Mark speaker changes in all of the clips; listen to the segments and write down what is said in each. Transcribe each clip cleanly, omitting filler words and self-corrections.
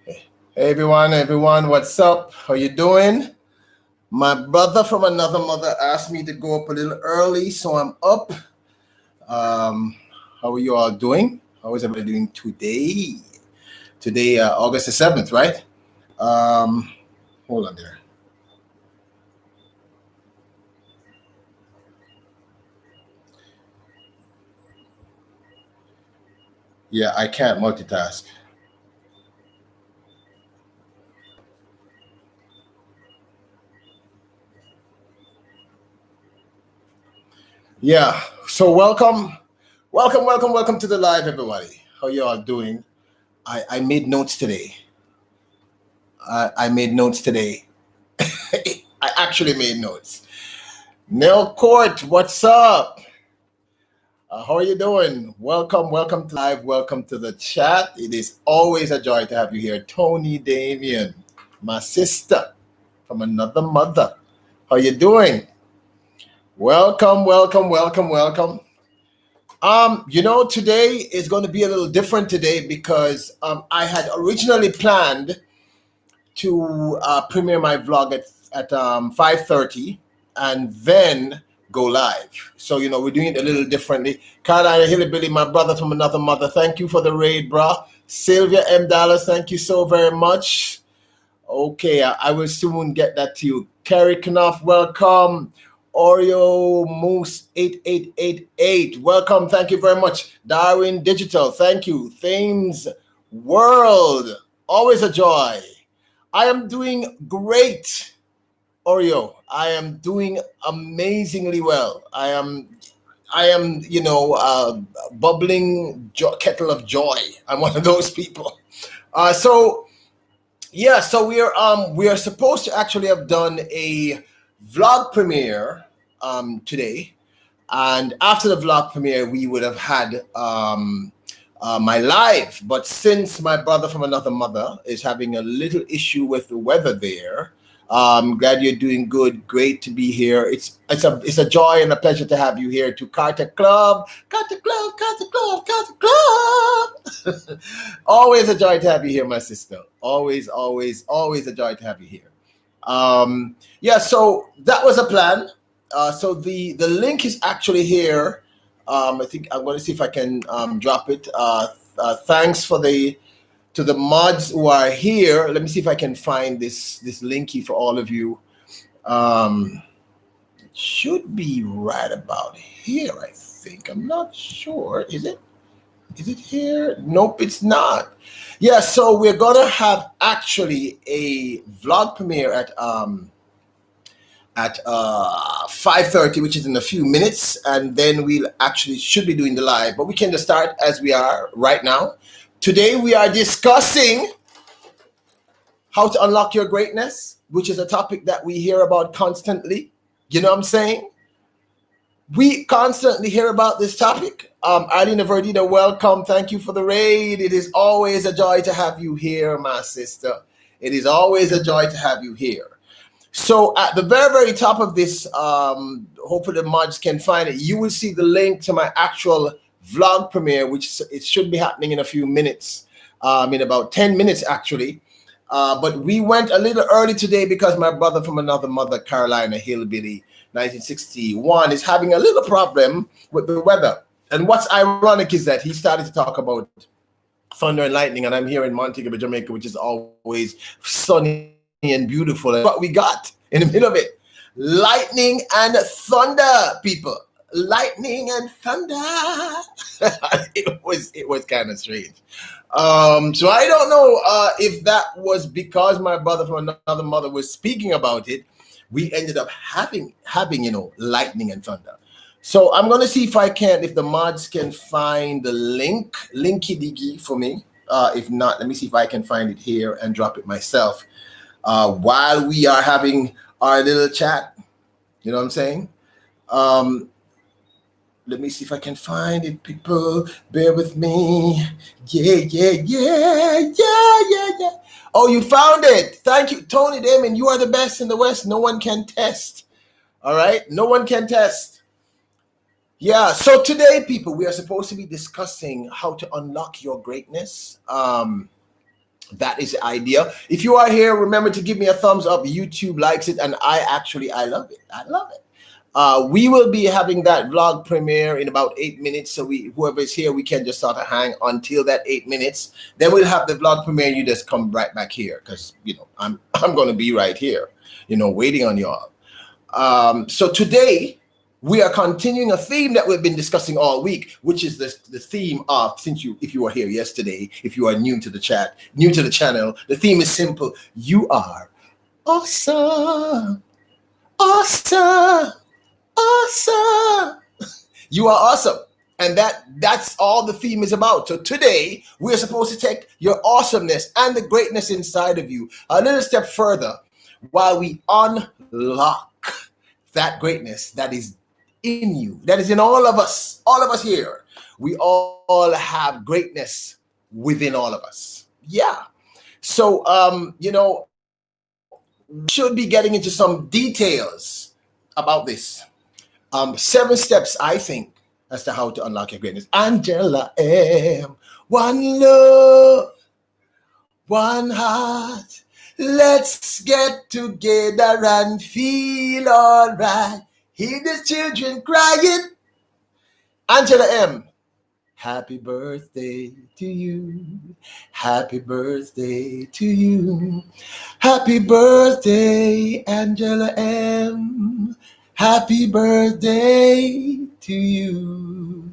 Speaker 1: Hey everyone, what's up? How you doing? My brother from another mother asked me to go up a little early, so I'm up. Um, how are you all doing? How is everybody doing today? Today, August the 7th, right? Um, hold on there. Yeah, I can't multitask. Yeah, so welcome to the live, everybody. How you all doing? I made notes today. I made notes today. I actually made notes. Nell Court, what's up? How are you doing? Welcome to live. Welcome to the chat. It is always a joy to have you here, Tony Damien, my sister from another mother. How you doing? Welcome. Today is going to be a little different today because I had originally planned to premiere my vlog at 5:30 and then go live. So we're doing it a little differently. Carolina Hillbilly, my brother from another mother, thank you for the raid, brah. Sylvia M. Dallas, thank you so very much. Okay, I will soon get that to you. Carrie Knopf, welcome. Oreo Moose 8888, welcome. Thank you very much. Darwin Digital, thank you. Thames World, always a joy. I am doing great, Oreo. I am doing amazingly well. I am, bubbling kettle of joy. I'm one of those people. So yeah, so we are supposed to actually have done a vlog premiere today, and after the vlog premiere, we would have had my live. But since my brother from another mother is having a little issue with the weather there, glad you're doing good. Great to be here. It's a joy and a pleasure to have you here to Carter Club, Carter Club, Carter Club, Carter Club. Always a joy to have you here, my sister. Always a joy to have you here. Yeah, so that was a plan. So the link is actually here. I think I'm going to see if I can drop it. Thanks for the to the mods who are here. Let me see if I can find this linky for all of you. It should be right about here. I think. I'm not sure. Is it? Is it here? Nope, it's not. Yeah, so we're gonna have actually a vlog premiere at 5:30, which is in a few minutes, and then we'll actually should be doing the live. But we can just start as we are right now. Today we are discussing how to unlock your greatness, which is a topic that we hear about constantly. You know what I'm saying? We constantly hear about this topic. Alina Verdita, welcome. Thank you for the raid. It is always a joy to have you here, my sister. It is always a joy to have you here. So at the very, very top of this, hopefully the mods can find it, you will see the link to my actual vlog premiere, which it should be happening in a few minutes, in about 10 minutes actually. But we went a little early today because my brother from another mother, Carolina Hillbilly, 1961, is having a little problem with the weather. And what's ironic is that he started to talk about thunder and lightning, and I'm here in Montego, Jamaica, which is always sunny and beautiful. And what we got in the middle of it, lightning and thunder, people. Lightning and thunder. it was kind of strange. So I don't know if that was because my brother from another mother was speaking about it. We ended up having lightning and thunder. So I'm gonna see if the mods can find the linky diggy for me. If not, let me see if I can find it here and drop it myself while we are having our little chat. You know what I'm saying? Um, Let me see if I can find it, people. Bear with me. Yeah. Oh, you found it. Thank you, Tony Damon. You are the best in the West. No one can test. All right? No one can test. Yeah, so today, people, we are supposed to be discussing how to unlock your greatness. That is the idea. If you are here, remember to give me a thumbs up. YouTube likes it, and I love it. I love it. We will be having that vlog premiere in about 8 minutes. So whoever is here, we can just sort of hang until that 8 minutes. Then we'll have the vlog premiere. You just come right back here because I'm going to be right here, waiting on y'all. So today we are continuing a theme that we've been discussing all week, which is the theme of, if you were here yesterday, if you are new to the channel, the theme is simple. You are awesome. Awesome. Awesome. You are awesome. And that's all the theme is about. So today we're supposed to take your awesomeness and the greatness inside of you a little step further while we unlock that greatness that is in you, that is in all of us here. We all have greatness within all of us. Yeah. So, we should be getting into some details about this. 7 steps, I think, as to how to unlock your greatness. Angela M. One love, one heart. Let's get together and feel all right. Hear the children crying. Angela M. Happy birthday to you. Happy birthday to you. Happy birthday, Angela M. Happy birthday to you.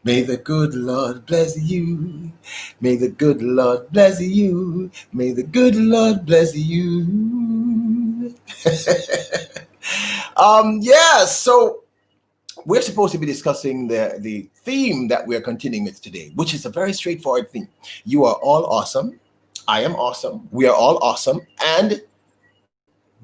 Speaker 1: May the good Lord bless you. May the good Lord bless you. May the good Lord bless you. So we're supposed to be discussing the theme that we're continuing with today, which is a very straightforward theme. You are all awesome. I am awesome. We are all awesome. And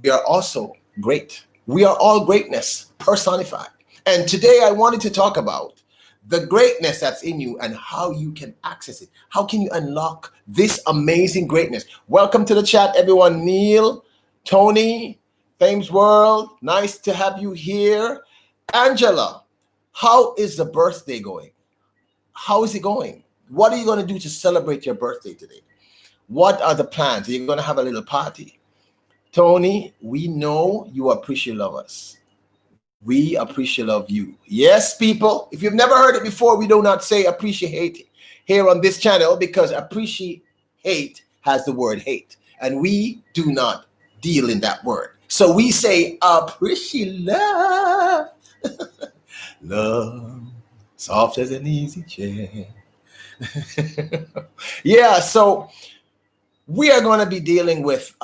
Speaker 1: we are also great. We are all greatness personified. And today I wanted to talk about the greatness that's in you and how you can access it. How can you unlock this amazing greatness? Welcome to the chat, everyone. Neil, Tony, Fames World, nice to have you here. Angela, how is the birthday going? How is it going? What are you going to do to celebrate your birthday today? What are the plans? Are you going to have a little party? Tony, we know you appreciate love us. We appreciate love you. Yes, people, if you've never heard it before, we do not say appreciate here on this channel because appreciate has the word hate. And we do not deal in that word. So we say appreciate love. Love, soft as an easy chair. Yeah, so we are going to be dealing with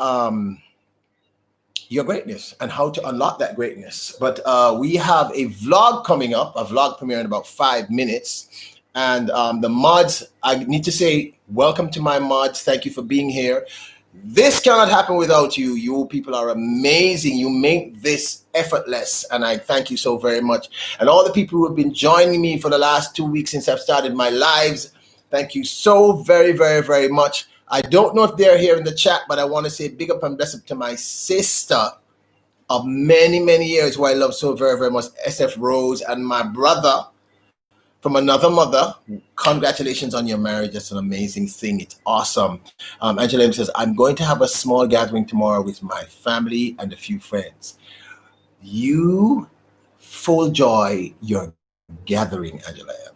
Speaker 1: your greatness and how to unlock that greatness. But we have a vlog coming up, a vlog premiere in about 5 minutes. And the mods, I need to say welcome to my mods. Thank you for being here. This cannot happen without you. You people are amazing. You make this effortless. And I thank you so very much. And all the people who have been joining me for the last 2 weeks since I've started my lives, thank you so very, very, very much. I don't know if they're here in the chat, but I want to say big up and bless up to my sister of many, many years who I love so very, very much, SF Rose, and my brother from another mother. Congratulations on your marriage. That's an amazing thing. It's awesome. Angela M says, I'm going to have a small gathering tomorrow with my family and a few friends. You full joy your gathering, Angela M.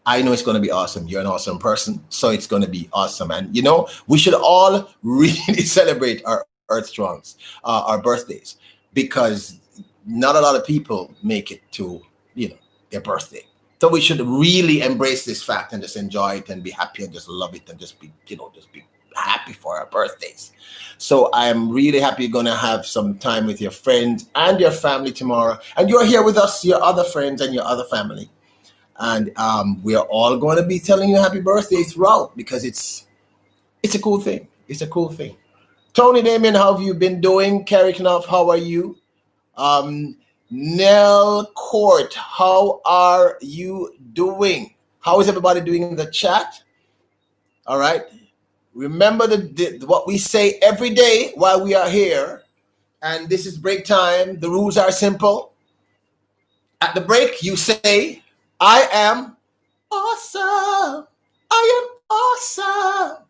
Speaker 1: I know it's going to be awesome. You're an awesome person, so it's going to be awesome. And, we should all really celebrate our Earth Strongs, our birthdays, because not a lot of people make it to, their birthday. So we should really embrace this fact and just enjoy it and be happy and just love it and just be happy for our birthdays. So I am really happy you're going to have some time with your friends and your family tomorrow. And you're here with us, your other friends and your other family. And we are all going to be telling you happy birthday throughout because it's a cool thing. It's a cool thing. Tony Damien, how have you been doing? Carrie Knopf, how are you? Nell Court, how are you doing? How is everybody doing in the chat? All right. Remember what we say every day while we are here. And this is break time. The rules are simple. At the break, you say, I am awesome. I am awesome.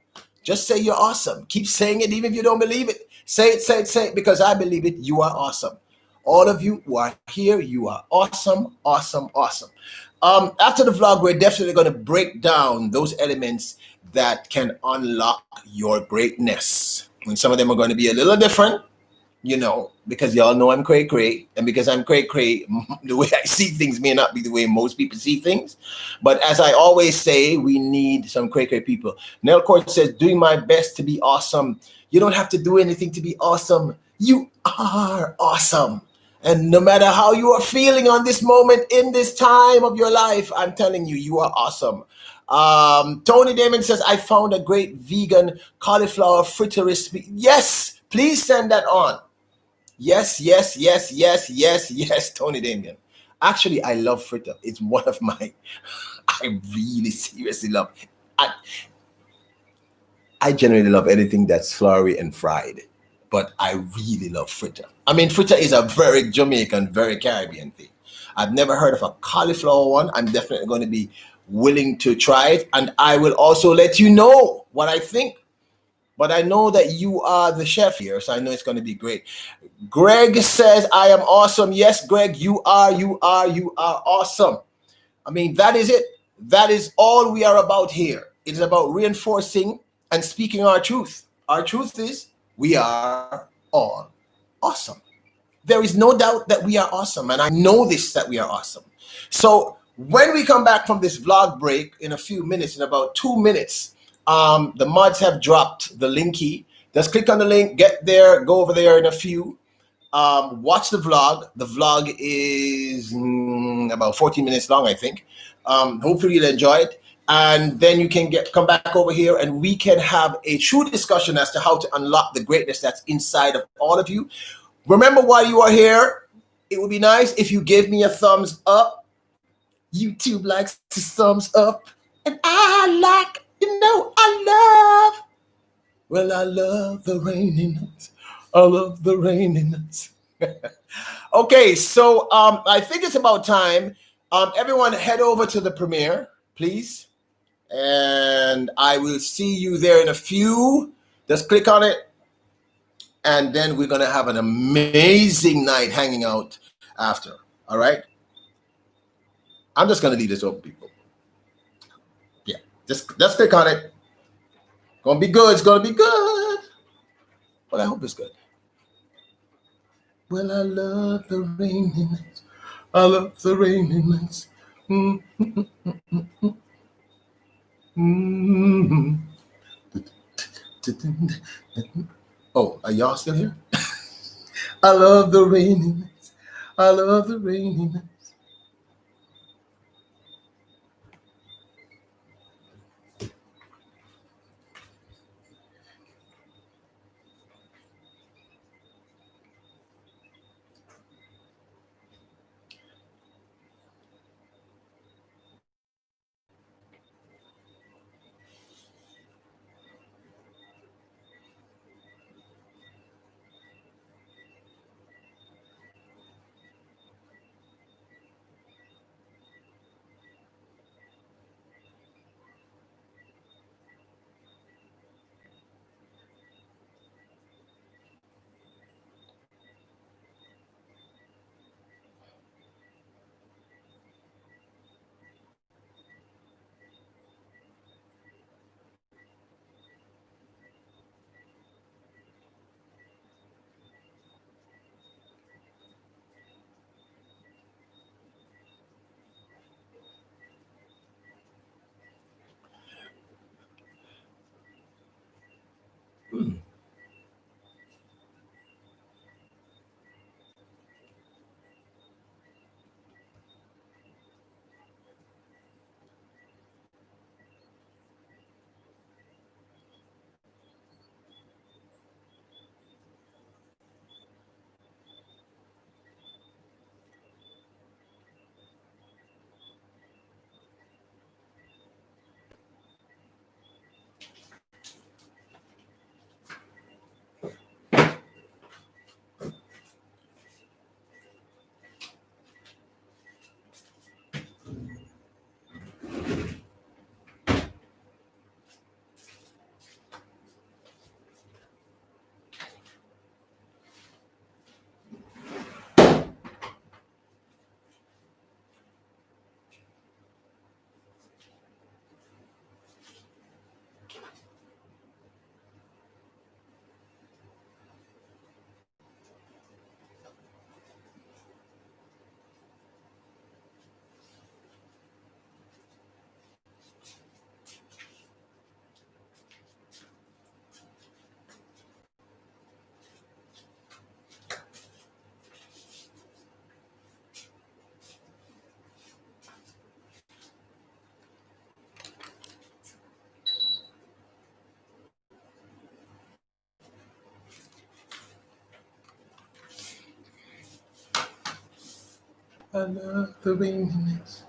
Speaker 1: Just say you're awesome. Keep saying it even if you don't believe it. Say it, say it, say it, because I believe it. You are awesome. All of you who are here, you are awesome, awesome, awesome. After the vlog, we're definitely going to break down those elements that can unlock your greatness. And some of them are going to be a little different, because y'all know I'm cray cray, and because I'm cray cray, the way I see things may not be the way most people see things. But as I always say, we need some cray cray people. Nell Court says, doing my best to be awesome. You don't have to do anything to be awesome. You are awesome. And no matter how you are feeling on this moment in this time of your life, I'm telling you, you are awesome. Tony Damon says, I found a great vegan cauliflower fritter recipe. Yes, please send that on. Yes, yes, yes, yes, yes, yes, Tony Damien. Actually, I love fritter. It's one of my, I really seriously love. I, I generally love anything that's floury and fried, but I really love fritter. I mean, fritter is a very Jamaican, very Caribbean thing. I've never heard of a cauliflower one. I'm definitely going to be willing to try it, and I will also let you know what I think. But I know that you are the chef here, so I know it's going to be great. Greg says, I am awesome. Yes, Greg, you are awesome. I mean, that is it. That is all we are about here. It is about reinforcing and speaking our truth. Our truth is we are all awesome. There is no doubt that we are awesome, and I know this, that we are awesome. So when we come back from this vlog break in a few minutes, in about 2 minutes, the mods have dropped the link key. Just click on the link, get there, go over there in a few. Watch the vlog. The vlog is about 14 minutes long, I think. Hopefully you'll enjoy it. And then you can come back over here and we can have a true discussion as to how to unlock the greatness that's inside of all of you. Remember, while you are here, it would be nice if you gave me a thumbs up. YouTube likes the thumbs up. And I love the rainy nights. I love the rainy nights. Okay, so I think it's about time. Everyone head over to the premiere, please. And I will see you there in a few. Just click on it. And then we're going to have an amazing night hanging out after. All right? I'm just going to leave this open, people. Yeah, just click on it. Gonna be good. It's going to be good. But I hope it's good. Well, I love the rainy nights. I love the rainy nights. Oh, are y'all still here? I love the rainy nights. I love the rainy nights. Another rainy night.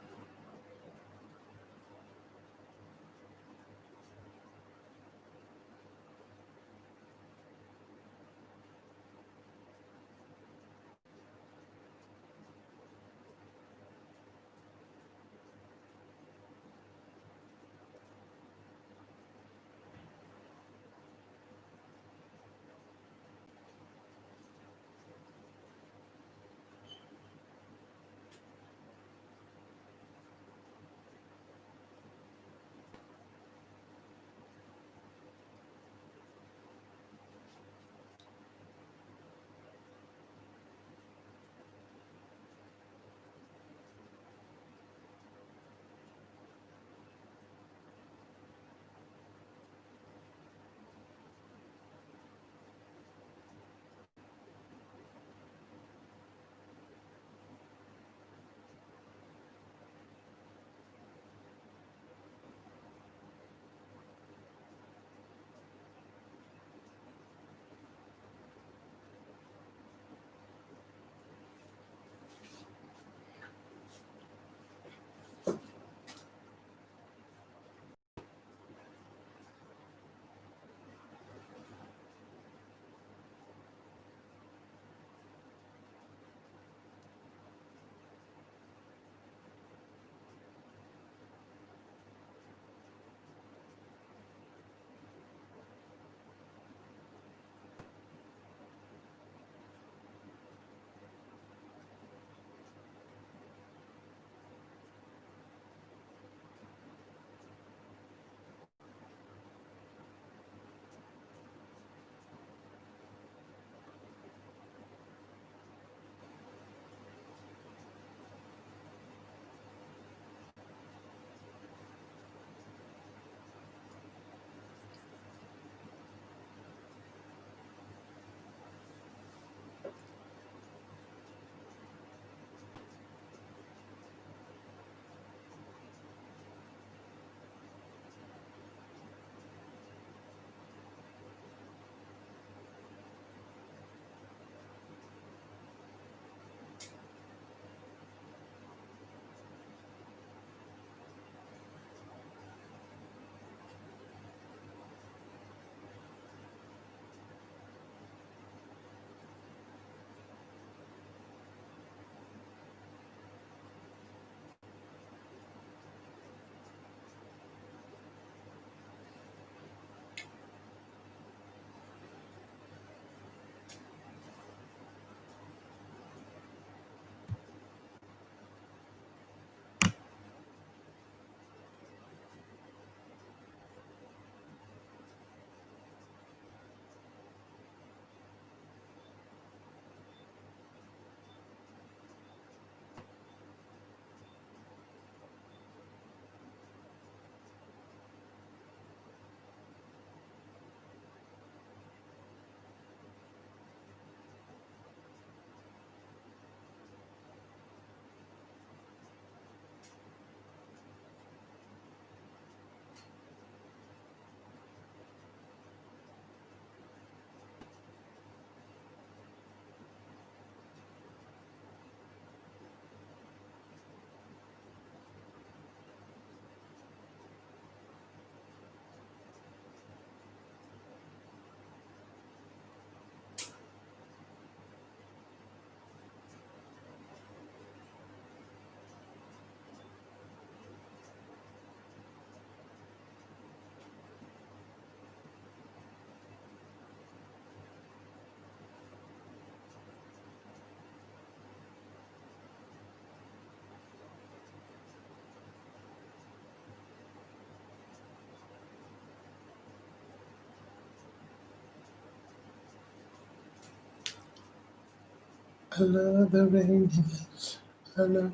Speaker 1: Another rainy night. Another.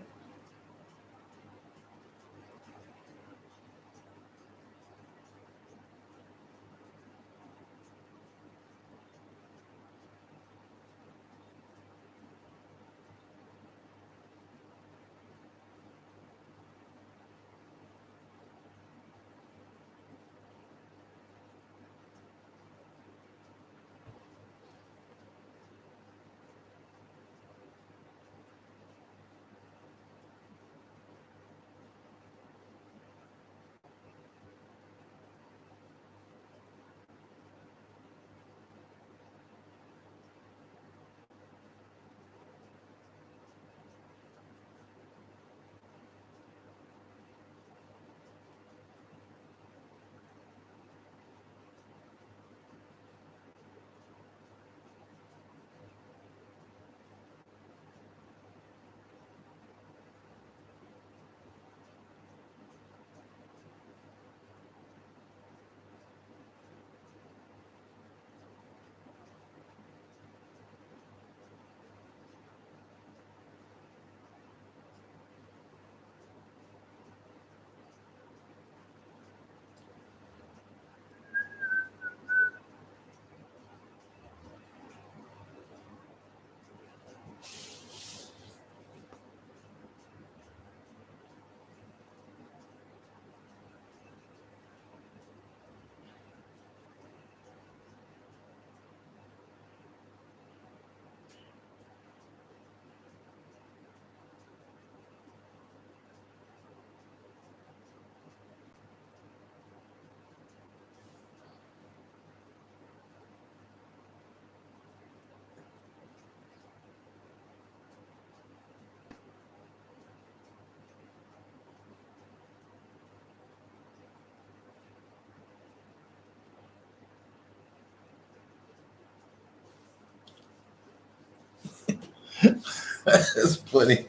Speaker 1: It's funny.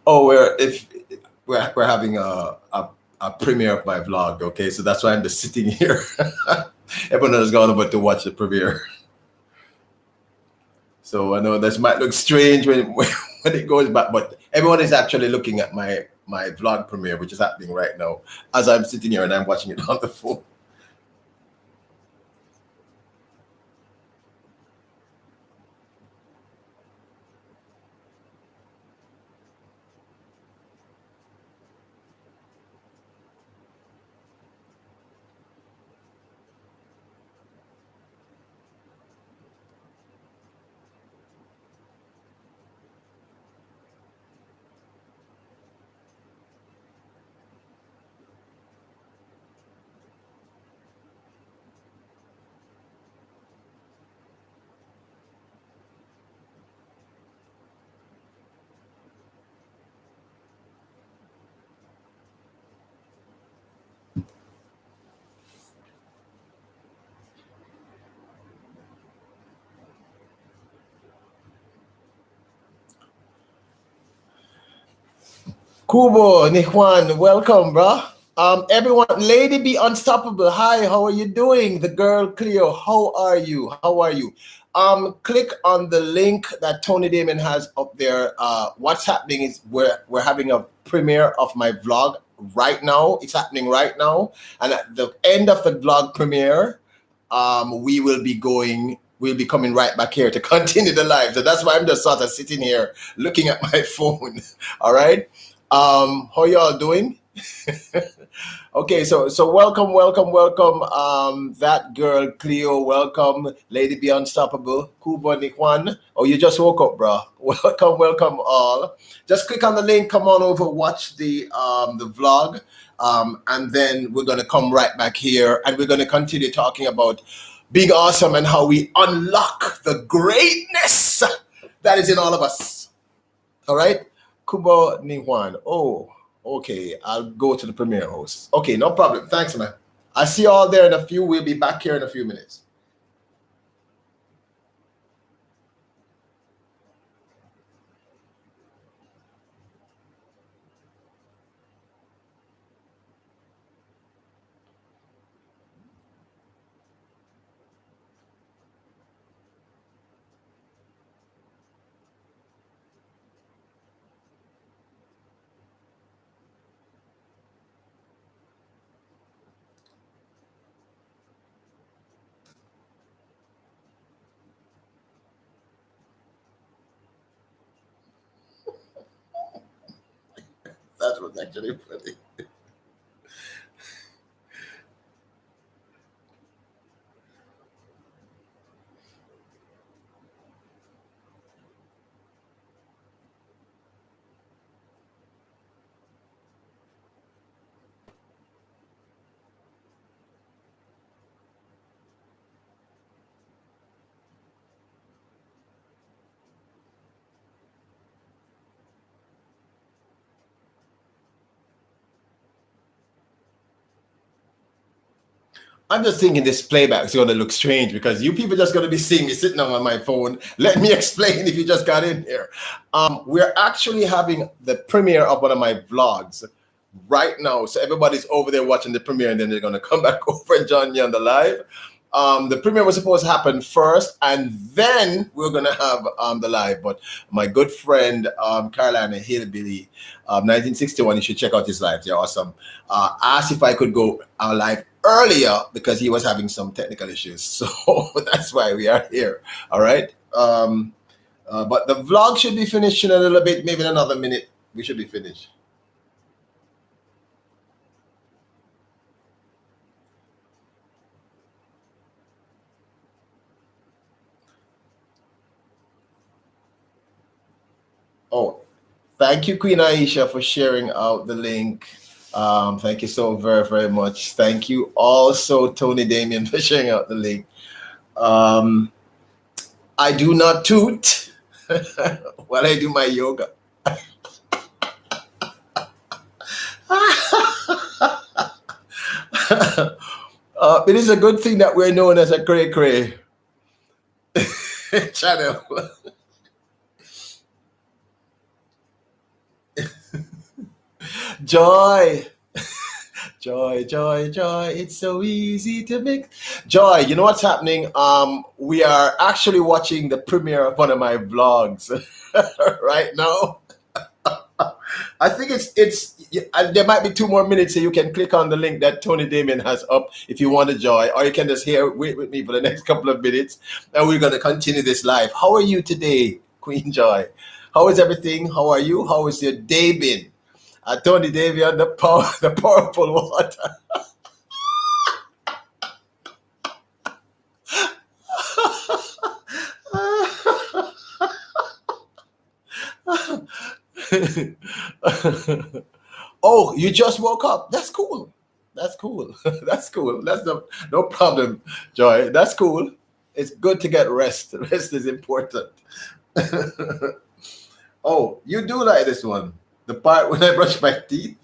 Speaker 1: Oh, we're having a premiere of my vlog. Okay, so that's why I'm just sitting here. Everyone has gone over to watch the premiere. So I know this might look strange when when it goes back, but everyone is actually looking at my vlog premiere, which is happening right now as I'm sitting here and I'm watching it on the phone. Kubo, Nijuan, welcome, bro. Everyone, Lady Be Unstoppable. Hi, how are you doing? The girl Cleo, how are you? How are you? Click on the link that Tony Damon has up there. What's happening is we're having a premiere of my vlog right now. It's happening right now, and at the end of the vlog premiere, we'll be coming right back here to continue the live. So that's why I'm just sort of sitting here looking at my phone. All right. How y'all doing? Okay, so welcome, welcome, welcome. That girl Cleo, welcome. Lady Be Unstoppable, Kuba Nikwan. Oh, you just woke up, bro. Welcome, welcome all. Just click on the link. Come on over, watch the vlog, and then we're gonna come right back here, and we're gonna continue talking about being awesome and how we unlock the greatness that is in all of us. All right. Kubo Nihwan. Oh, okay. I'll go to the premiere host. Okay, no problem. Thanks, man. I see you all there in a few. We'll be back here in a few minutes. That was actually funny. I'm just thinking this playback is going to look strange because you people just going to be seeing me sitting on my phone. Let me explain if you just got in here. We're actually having the premiere of one of my vlogs right now. So everybody's over there watching the premiere and then they're going to come back over and join me on the live. The premiere was supposed to happen first, and then we're gonna have the live. But my good friend Carolina Hillbilly, 1961, you should check out his lives. They're awesome. Asked if I could go live earlier because he was having some technical issues. So that's why we are here. All right. But the vlog should be finished in a little bit, maybe in another minute. We should be finished. Oh, thank you, Queen Aisha, for sharing out the link. Thank you so very, very much. Thank you also, Tony Damien, for sharing out the link. I do not toot while I do my yoga. It is a good thing that we're known as a cray cray channel. Joy, joy, joy, joy. It's so easy to make joy. You know what's happening? We are actually watching the premiere of one of my vlogs right now. I think there might be 2 more minutes, so you can click on the link that Tony Damien has up if you want to join, or you can just wait with me for the next couple of minutes, and we're going to continue this live. How are you today, Queen Joy? How is everything? How are you? How is your day been? Tony Damien, the powerful water. Oh, you just woke up. That's cool. That's cool. That's cool. That's no problem, Joy. That's cool. It's good to get rest. Rest is important. Oh, you do like this one. The part when I brush my teeth.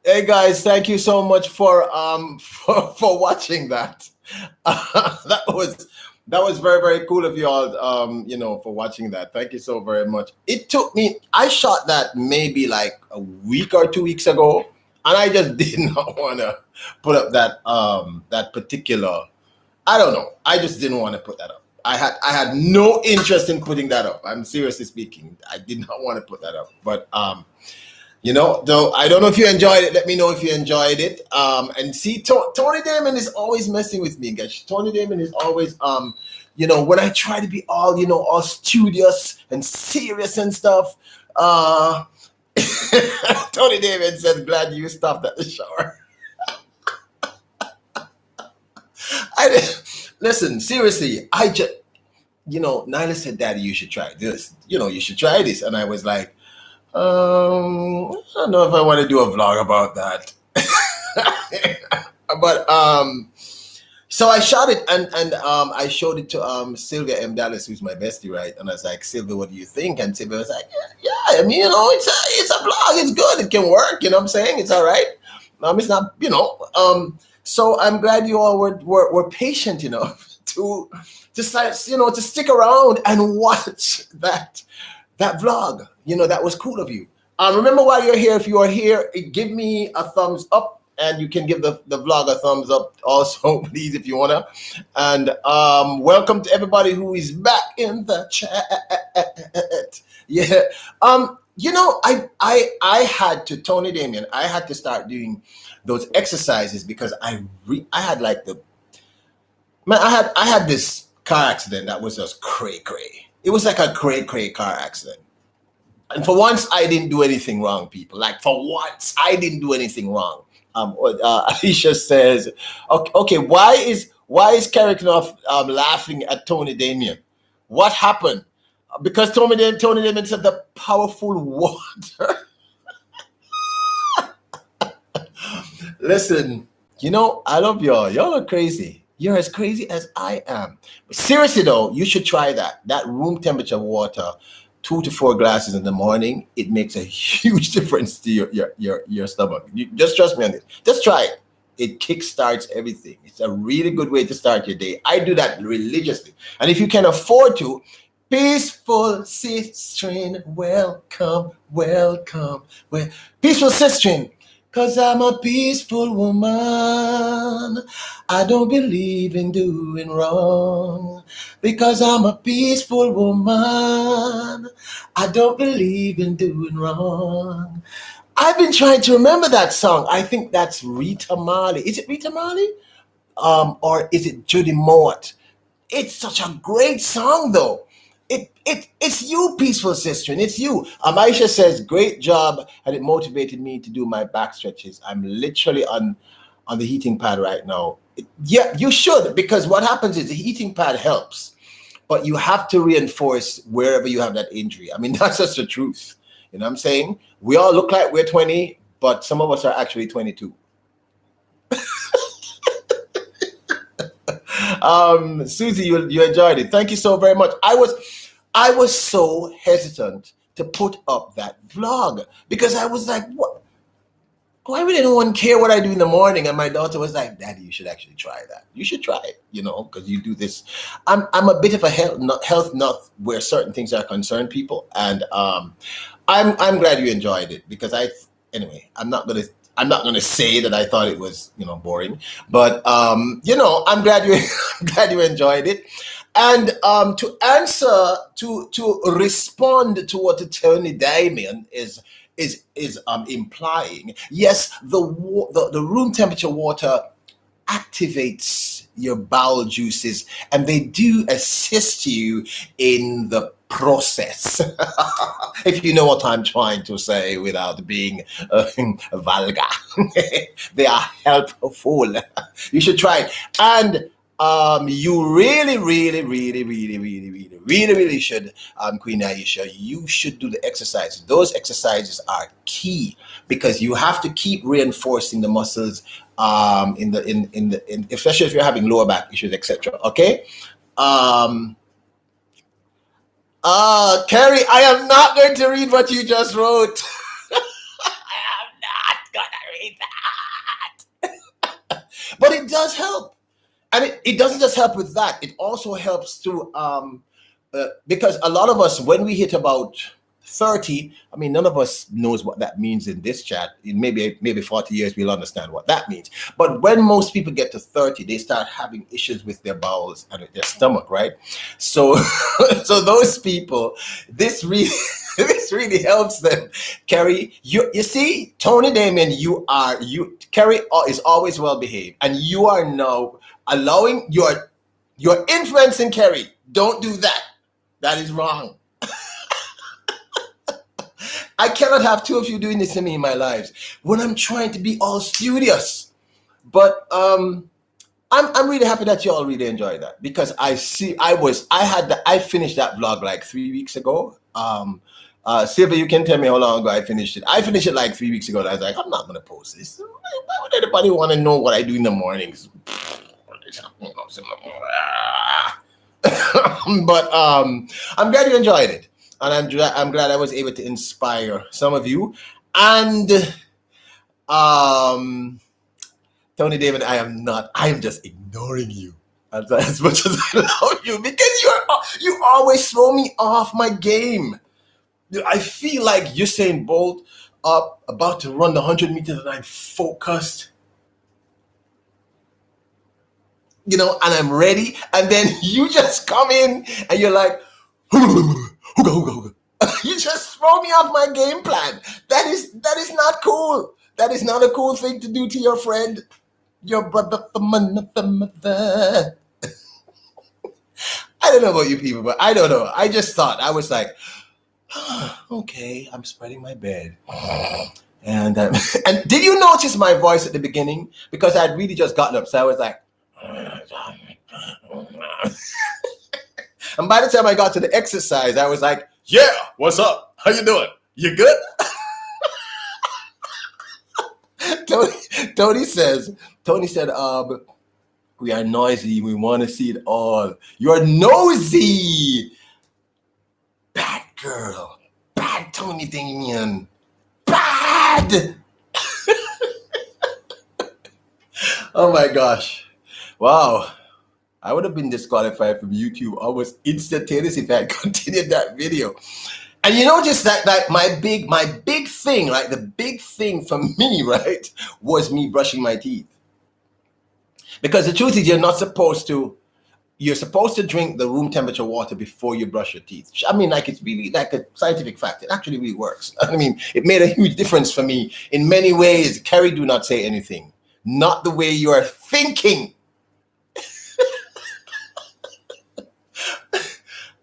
Speaker 1: Hey guys, thank you so much for watching that. That was very very cool of you all, for watching that. Thank you so very much. It took me. I shot that maybe like a week or 2 weeks ago, and I just did not want to put up that particular. I don't know. I just didn't want to put that up. I had no interest in putting that up. I'm seriously speaking. I did not want to put that up, but though I don't know if you enjoyed it. Let me know if you enjoyed it. And see, Tony Damon is always messing with me, guys. Tony Damon is always, when I try to be all studious and serious and stuff. Tony Damon says, "Glad you stopped at the shower." Listen, seriously. Nyla said, "Daddy, you should try this. You should try this," and I was like. I don't know if I want to do a vlog about that. But so I shot it and I showed it to Sylvia M. Dallas, who's my bestie, right? And I was like, "Sylvia, what do you think?" And Sylvia was like, "Yeah, I mean, it's a vlog, it's good, it can work, you know what I'm saying? It's all right. It's not, so I'm glad you all were patient enough to stick around and watch that vlog. That was cool of you. Remember, while you're here, if you are here, give me a thumbs up, and you can give the vlog a thumbs up also, please, if you wanna. And welcome to everybody who is back in the chat. Yeah. I had to, Tony Damien, I had to start doing those exercises because I had like I had this car accident that was just cray. It was like a cray car accident. And for once, I didn't do anything wrong, people. Like, for once, I didn't do anything wrong. Alicia says, okay, why is Carrie Knopf laughing at Tony Damien? What happened? Because Tony Damien said the powerful water. Listen, I love y'all. Y'all are crazy. You're as crazy as I am. But seriously though, you should try that. That room temperature water, 2 to 4 glasses in the morning, it makes a huge difference to your stomach. You just trust me on this. Just try it. It kickstarts everything. It's a really good way to start your day. I do that religiously. And if you can afford to, Peaceful Sistering, welcome. Peaceful Sistering, 'cause I'm a peaceful woman. I don't believe in doing wrong. Because I'm a peaceful woman. I don't believe in doing wrong. I've been trying to remember that song. I think that's Rita Marley. Is it Rita Marley? Or is it Judy Mort? It's such a great song, though. It's you, peaceful sister, and it's you. Aisha says, "Great job," and it motivated me to do my back stretches. I'm literally on the heating pad right now. Yeah, you should, because what happens is the heating pad helps, but you have to reinforce wherever you have that injury. I mean, that's just the truth. You know what I'm saying? We all look like we're 20, but some of us are actually 22. Susie, you enjoyed it. Thank you so very much. I was so hesitant to put up that vlog because I was like, what? Why would anyone care what I do in the morning? And my daughter was like, Daddy, you should actually try that. You should try it, because you do this. I'm a bit of a health nut where certain things are concerned, people, and I'm glad you enjoyed it because anyway, I'm not gonna say that I thought it was boring, but I'm glad you enjoyed it. And to answer to respond to what Tony Damien is implying, yes, the room temperature water activates your bowel juices, and they do assist you in the process. If you know what I'm trying to say without being vulgar, they are helpful. You should try it, and you really, really, really, really, really, really, really, really should, Queen Aisha, you should do the exercises. Those exercises are key because you have to keep reinforcing the muscles, especially if you're having lower back issues, etc. Okay. Carrie, I am not going to read what you just wrote. I am not gonna read that. But it does help. And it doesn't just help with that. It also helps to, because a lot of us, when we hit about 30, I mean, none of us knows what that means in this chat. In maybe 40 years, we'll understand what that means. But when most people get to 30, they start having issues with their bowels and with their stomach, right? So, so those people, this really helps them. Carrie, you see, Tony Damien, Carrie is always well behaved, and you are now allowing you're influencing Kerry. Don't do that. That is wrong. I cannot have two of you doing this to me in my lives when I'm trying to be all studious. But I'm really happy that you all really enjoyed that because I finished that vlog like 3 weeks ago. Sylvia, you can tell me how long ago I finished it. I finished it like 3 weeks ago. And I was like, I'm not gonna post this. Why would anybody want to know what I do in the mornings? But I'm glad you enjoyed it, and I'm glad I was able to inspire some of you. And Tony David, I am just ignoring you as much as I love you because you always throw me off my game. I feel like Usain Bolt about to run the 100 meters and I'm focused. And I'm ready, and then you just come in and you're like, hooga. You just throw me off my game plan. That is not cool. That is not a cool thing to do to your friend, your brother, the mother. I don't know about you people, but I don't know. I just thought, I was like, okay, I'm spreading my bed. And did you notice my voice at the beginning? Because I'd really just gotten up, so I was like, and by the time I got to the exercise, I was like, yeah, what's up? How you doing? You good? Tony said, we are noisy. We want to see it all. You're nosy. Bad girl. Bad Tony Damien. Bad. Oh my gosh. Wow, I would have been disqualified from YouTube almost instantaneously if I had continued that video. And you notice that my big thing, like the big thing for me, right, was me brushing my teeth. Because the truth is, you're not supposed to you're supposed to drink the room temperature water before you brush your teeth. I mean, like it's really like a scientific fact. It actually really works. I mean, it made a huge difference for me in many ways. Carrie, do not say anything. Not the way you are thinking.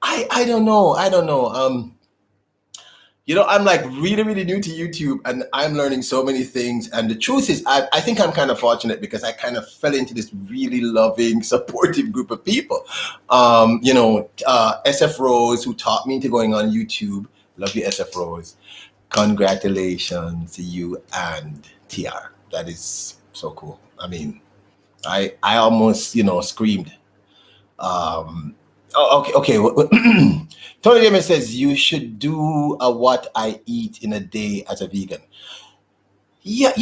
Speaker 1: I don't know. I don't know. I'm like really, really new to YouTube and I'm learning so many things. And the truth is, I think I'm kind of fortunate because I kind of fell into this really loving, supportive group of people. SF Rose, who taught me into going on YouTube. Love you, SF Rose. Congratulations to you and TR. That is so cool. I mean, I almost, screamed. Okay. Tony Damon says you should do what I eat in a day as a vegan. Yeah,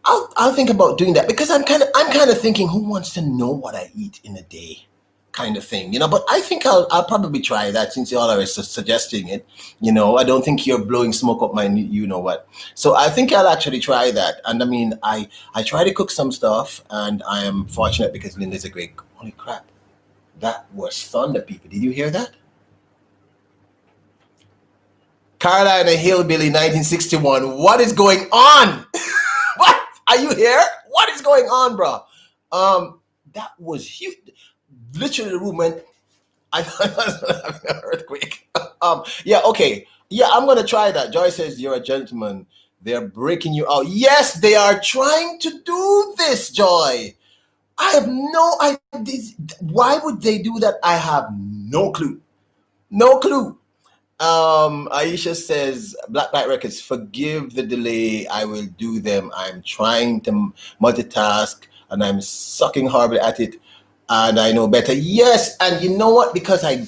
Speaker 1: I'll think about doing that because I'm kind of thinking, who wants to know what I eat in a day, kind of thing, But I think I'll probably try that since y'all are suggesting it. I don't think you're blowing smoke up my you know what. So I think I'll actually try that. And I mean, I try to cook some stuff, and I am fortunate because Linda's a great. Holy crap. That was thunder, people. Did you hear that? Carolina Hillbilly 1961. What is going on? What? Are you here? What is going on, bro? That was huge. Literally, the room went. I thought I was having an earthquake. Yeah, okay. Yeah, I'm going to try that. Joy says, you're a gentleman. They're breaking you out. Yes, they are trying to do this, Joy. I have no idea. Why would they do that? I have no clue. No clue. Aisha says, Black Light Records, forgive the delay. I will do them. I'm trying to multitask and I'm sucking horribly at it. And I know better. Yes, and you know what? Because I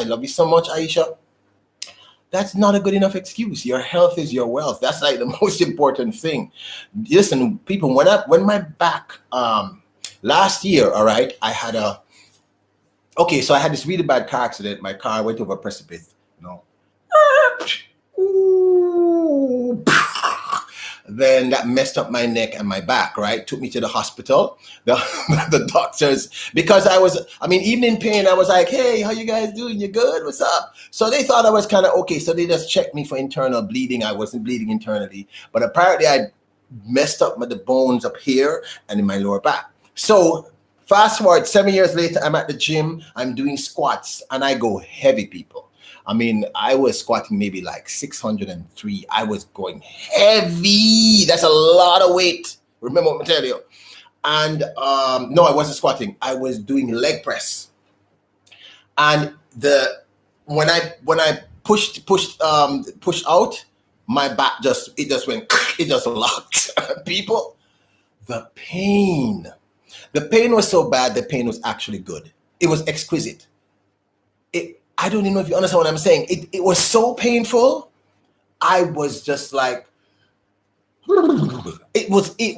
Speaker 1: love you so much, Aisha. That's not a good enough excuse. Your health is your wealth. That's like the most important thing. Listen, people, when my back last year, all right, I had this really bad car accident. My car went over a precipice, Then that messed up my neck and my back, right? Took me to the hospital. The doctors, because even in pain, I was like, hey, how you guys doing? You good? What's up? So they thought I was kind of okay. So they just checked me for internal bleeding. I wasn't bleeding internally. But apparently I messed up the bones up here and in my lower back. So fast forward 7 years later, I'm at the gym. I'm doing squats and I go heavy, people. I mean, I was squatting maybe like 603. I was going heavy. That's a lot of weight. Remember what I'm telling you. And no, I wasn't squatting. I was doing leg press. And when I pushed out, my back just went. It just locked. People, the pain was so bad. The pain was actually good. It was exquisite. I don't even know if you understand what I'm saying. It was so painful. I was just like, it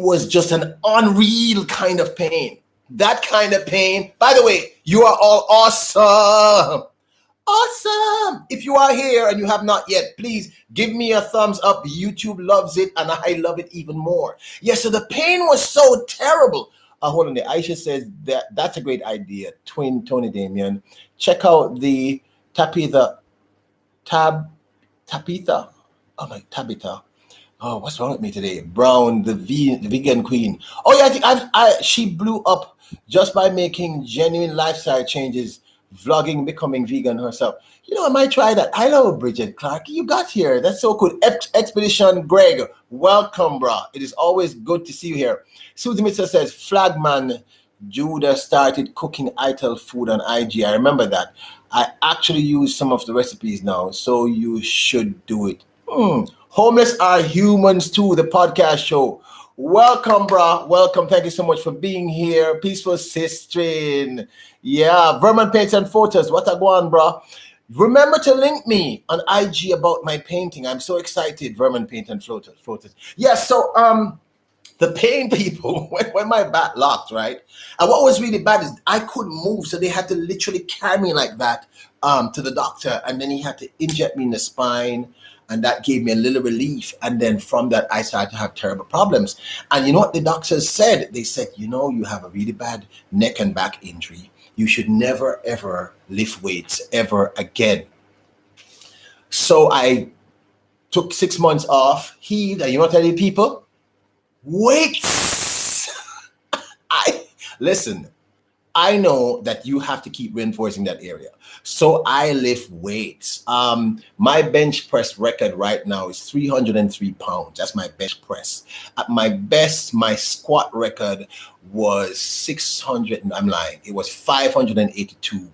Speaker 1: was just an unreal kind of pain. That kind of pain. By the way, you are all awesome. Awesome. If you are here and you have not yet, please give me a thumbs up. YouTube loves it and I love it even more. Yeah, so the pain was so terrible. Hold on there. Aisha says that's a great idea. Twin Tony Damien. Check out the Tabitha. Oh my, Tabitha. Oh, what's wrong with me today? Brown, the vegan queen. Oh yeah, I think she blew up just by making genuine lifestyle changes, vlogging, becoming vegan herself. I might try that. I love Bridget Clark. You got here. That's so good. Expedition Greg, welcome, bro. It is always good to see you here. Susie Mitchell says, Flagman Judah started cooking ITEL food on IG. I remember that. I actually use some of the recipes now, so you should do it. Homeless are humans too, the podcast show. Welcome, bro. Welcome. Thank you so much for being here. Peaceful Sistrin. Yeah, Vermont Paints and Photos. What a go on, bro. Remember to link me on IG about my painting. I'm so excited. Vermont Paint and Photos. Yeah, so the pain, people, when my back locked, right? And what was really bad is I couldn't move, so they had to literally carry me like that to the doctor, and then he had to inject me in the spine. And that gave me a little relief. And then from that, I started to have terrible problems. And you know what the doctors said? They said, you have a really bad neck and back injury. You should never, ever lift weights ever again. So I took 6 months off. And you know what I tell you people? Weights. Listen, I know that you have to keep reinforcing that area. So I lift weights. My bench press record right now is 303 pounds. That's my bench press. At my best, my squat record was 600. I'm lying. It was 582.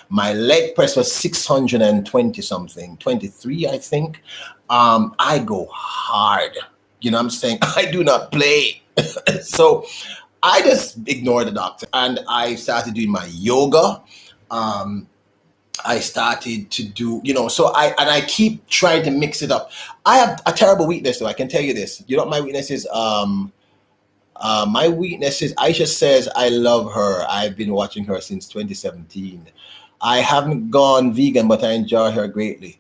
Speaker 1: My leg press was 620 something, 23, I think. I go hard. You know what I'm saying? I do not play. So I just ignored the doctor and I started doing my yoga. I started to do, so I keep trying to mix it up. I have a terrible weakness though. I can tell you this. You know what my weakness is? My weakness is Aisha says I love her. I've been watching her since 2017. I haven't gone vegan, but I enjoy her greatly.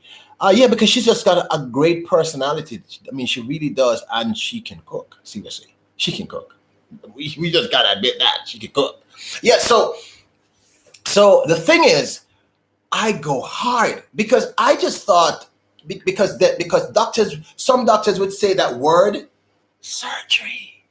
Speaker 1: Yeah, because she's just got a great personality. I mean, she really does. And she can cook. Seriously, she can cook. We just got to admit that she can cook. Yeah, so the thing is, I go hard because I just thought, because some doctors would say that word, surgery.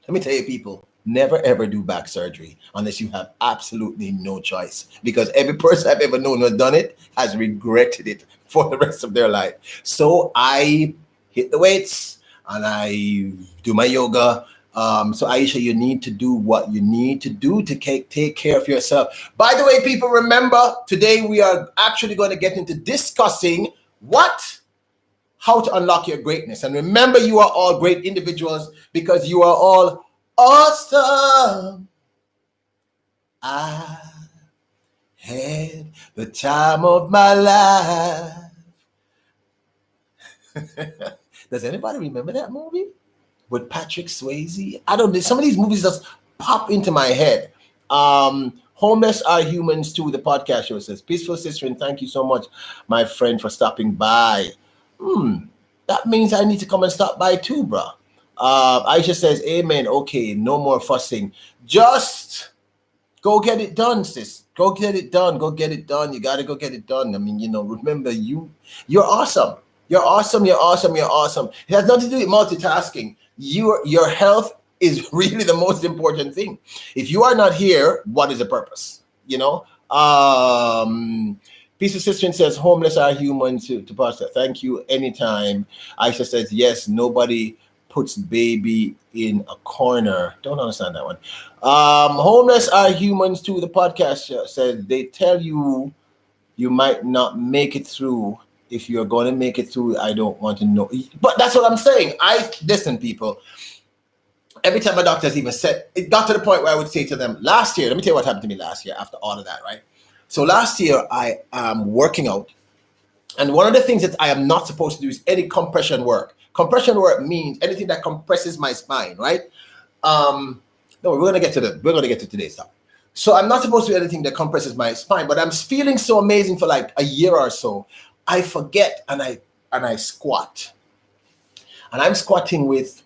Speaker 1: Let me tell you, people, never ever do back surgery unless you have absolutely no choice, because every person I've ever known who has done it has regretted it for the rest of their life. So I hit the weights and I do my yoga. So Aisha, you need to do what you need to do to take care of yourself. By the way, people, remember, today we are actually going to get into discussing how to unlock your greatness. And remember, you are all great individuals because you are all awesome. I had the time of my life. Does anybody remember that movie with Patrick Swayze? I don't know. Some of these movies just pop into my head. Homeless Are Humans too, the podcast show says, Peaceful Sister, and thank you so much, my friend, for stopping by. That means I need to come and stop by too, bro. Aisha says, amen. Okay, no more fussing. Just go get it done, sis. Go get it done. Go get it done. You got to go get it done. I mean, remember, you're awesome. You're awesome. You're awesome. You're awesome. It has nothing to do with multitasking. Your health is really the most important thing. If you are not here, what is the purpose? Peace of Sister says, homeless are humans to pastor. Thank you. Anytime. Aisha says, yes, nobody puts baby in a corner. Don't understand that one. Homeless are humans too, the podcast says, they tell you might not make it through. If you're going to make it through, I don't want to know. But that's what I'm saying. Listen, people. Every time my doctors even said, it got to the point where I would say to them, last year, let me tell you what happened to me last year after all of that, right? So last year, I am working out. And one of the things that I am not supposed to do is any compression work. Compression work means anything that compresses my spine, right? No, we're going to get to today's stuff. So I'm not supposed to do anything that compresses my spine, but I'm feeling so amazing for like a year or so. I forget and I squat. And I'm squatting with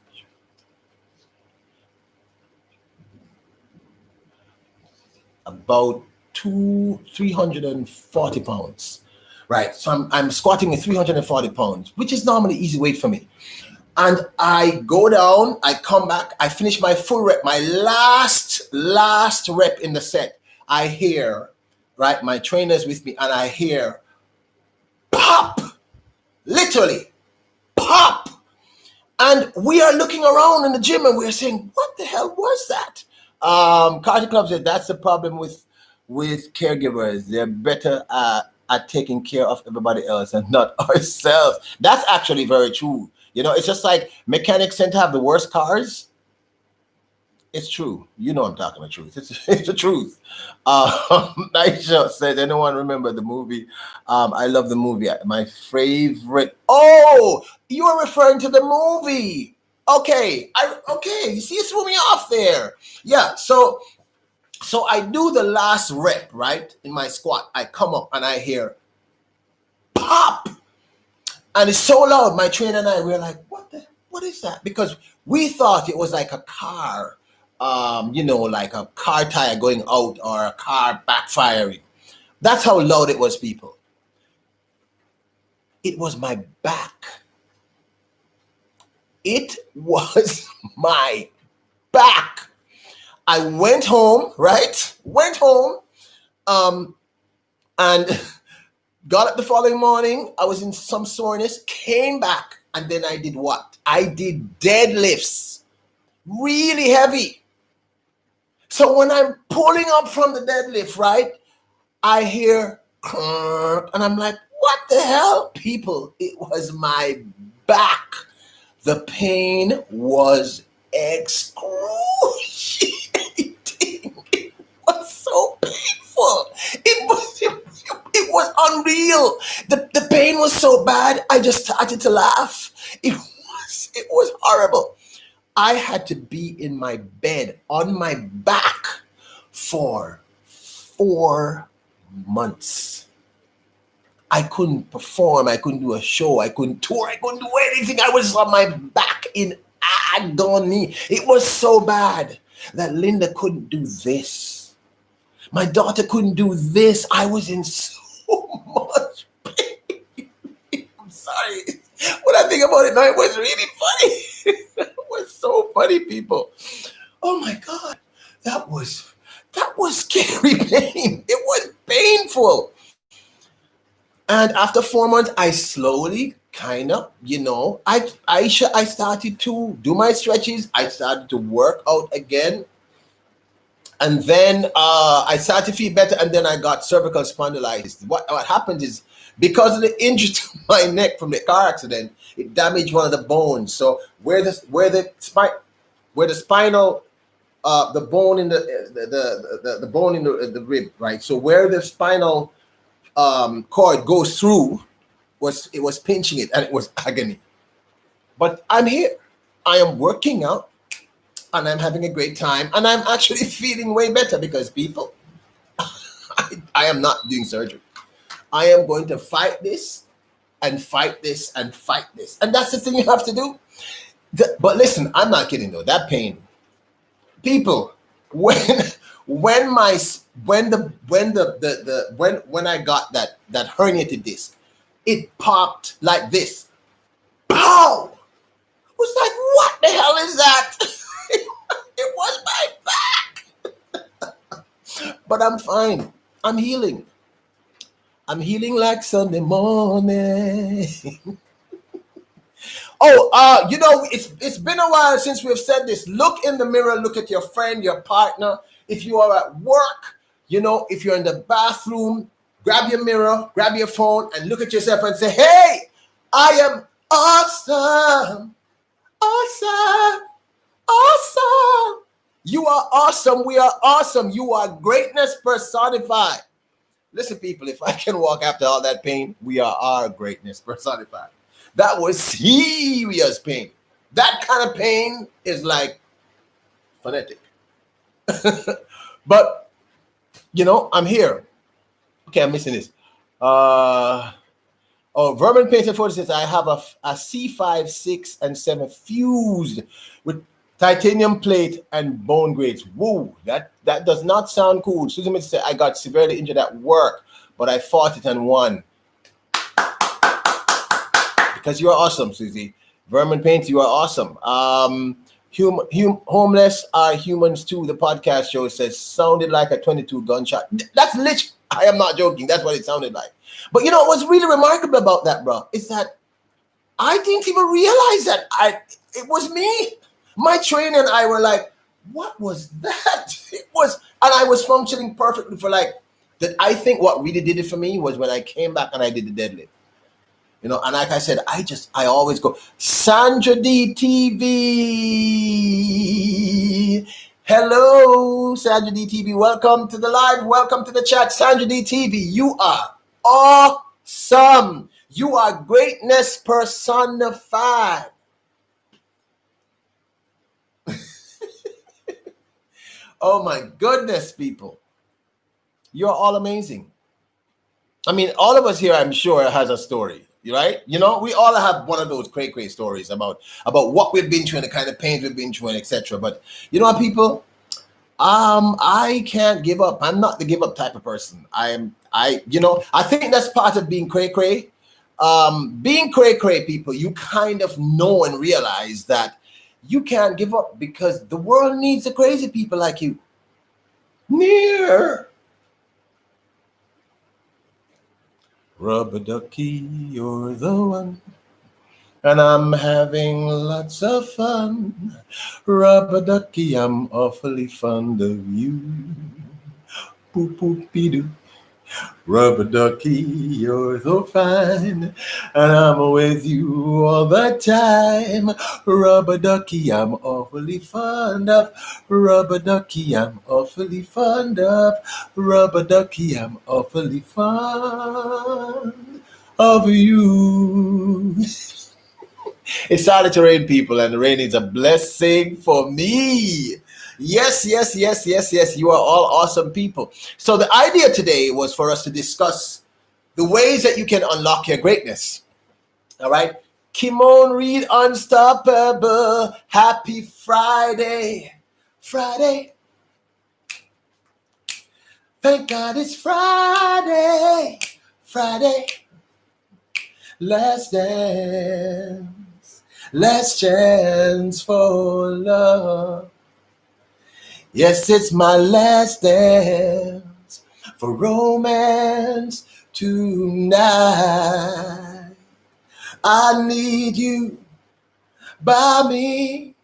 Speaker 1: about 340 pounds. Right. So I'm squatting with 340 pounds, which is normally easy weight for me. And I go down, I come back, I finish my full rep, my last rep in the set. I hear, right, my trainer's with me, and I hear pop, literally pop. And we are looking around in the gym and we're saying, what the hell was that? Carter Club said that's the problem with caregivers. They're better at taking care of everybody else and not ourselves. That's actually very true. It's just like mechanics tend to have the worst cars. It's true. I'm talking the truth. It's the truth. Nigel said, anyone remember the movie? I love the movie. My favorite. Oh, you are referring to the movie. Okay. You see, it threw me off there. Yeah. So I do the last rep, right? In my squat. I come up and I hear pop. And it's so loud. My trainer and I were like, what is that? Because we thought it was like a car, like a car tire going out or a car backfiring. That's how loud it was, people. It was my back. It was my back. I went home, right? Went home, and got up the following morning. I was in some soreness, came back, and then I did what? I did deadlifts, really heavy. So when I'm pulling up from the deadlift, right, I hear, and I'm like, what the hell? People, it was my back. The pain was excruciating. It was so painful. It was unreal. The pain was so bad, I just started to laugh. It was horrible. I had to be in my bed on my back for 4 months. I couldn't perform. I couldn't do a show. I couldn't tour. I couldn't do anything. I was on my back in agony. It was so bad that Linda couldn't do this. My daughter couldn't do this. I was in so much pain. I'm sorry. When I think about it now, it was really funny. It was so funny, people. Oh my God. That was scary pain. It was painful. And after 4 months, I slowly kind of, I started to do my stretches. I started to work out again. And then I started to feel better. And then I got cervical spondylitis. What happened is, because of the injury to my neck from the car accident, it damaged one of the bones. So where the spinal, the bone in the bone in the rib, right? So where the spinal cord goes through, it was pinching it, and it was agony. But I'm here. I am working out, and I'm having a great time, and I'm actually feeling way better because, people, I am not doing surgery. I am going to fight this and fight this and fight this, and that's the thing you have to do. But listen, I'm not kidding though. That pain, people, when I got that herniated disc, it popped like this. Pow! I was like, what the hell is that? It was my back. But I'm fine. I'm healing. I'm healing like Sunday morning. It's been a while since we've said this. Look in the mirror, look at your friend, your partner. If you are at work, if you're in the bathroom, grab your mirror, grab your phone, and look at yourself and say, hey, I am awesome. Awesome. Awesome. You are awesome. We are awesome. You are greatness personified. Listen, people, if I can walk after all that pain, we are our greatness personified. That was serious pain. That kind of pain is like phonetic. But, I'm here. Okay, I'm missing this. Vermin Painter 40 says, I have a C5, 6, and 7 fused with titanium plate and bone grades. Whoa, that does not sound cool. Susan Mitchell said, I got severely injured at work, but I fought it and won. Because you are awesome, Susie. Vermin Paint, you are awesome. Homeless are humans too. The podcast show says, sounded like a 22 gunshot. That's literally, I am not joking. That's what it sounded like. But what's really remarkable about that, bro, is that I didn't even realize that it was me. My trainer and I were like, what was that? And I was functioning perfectly for that. I think what really did it for me was when I came back and I did the deadlift. And like I said, I always go, Sandra D TV. Hello, Sandra D TV. Welcome to the live. Welcome to the chat. Sandra D TV, you are awesome. You are greatness personified. Oh my goodness, people. You're all amazing. I mean, all of us here, I'm sure, has a story. right? You know, we all have one of those cray stories about what we've been through and the kind of pains we've been through and etc. But you know what, people, I can't give up. I'm not the give up type of person. I think that's part of being cray. Being cray, people, you kind of know and realize that you can't give up because the world needs the crazy people like you. Near. Rubber ducky, you're the one. And I'm having lots of fun. Rubber ducky, I'm awfully fond of you. Boop boop be doo. Rubber ducky, you're so fine, and I'm with you all the time. Rubber ducky, I'm awfully fond of. Rubber ducky, I'm awfully fond of. Rubber ducky, I'm awfully fond of you. It started to rain, people, and the rain is a blessing for me. Yes. You are all awesome people. So, the idea today was for us to discuss the ways that you can unlock your greatness. All right. Kimon Reed, Unstoppable. Happy Friday. Friday. Thank God it's Friday. Friday. Last dance. Last chance for love. Yes, it's my last dance for romance tonight. I need you by me,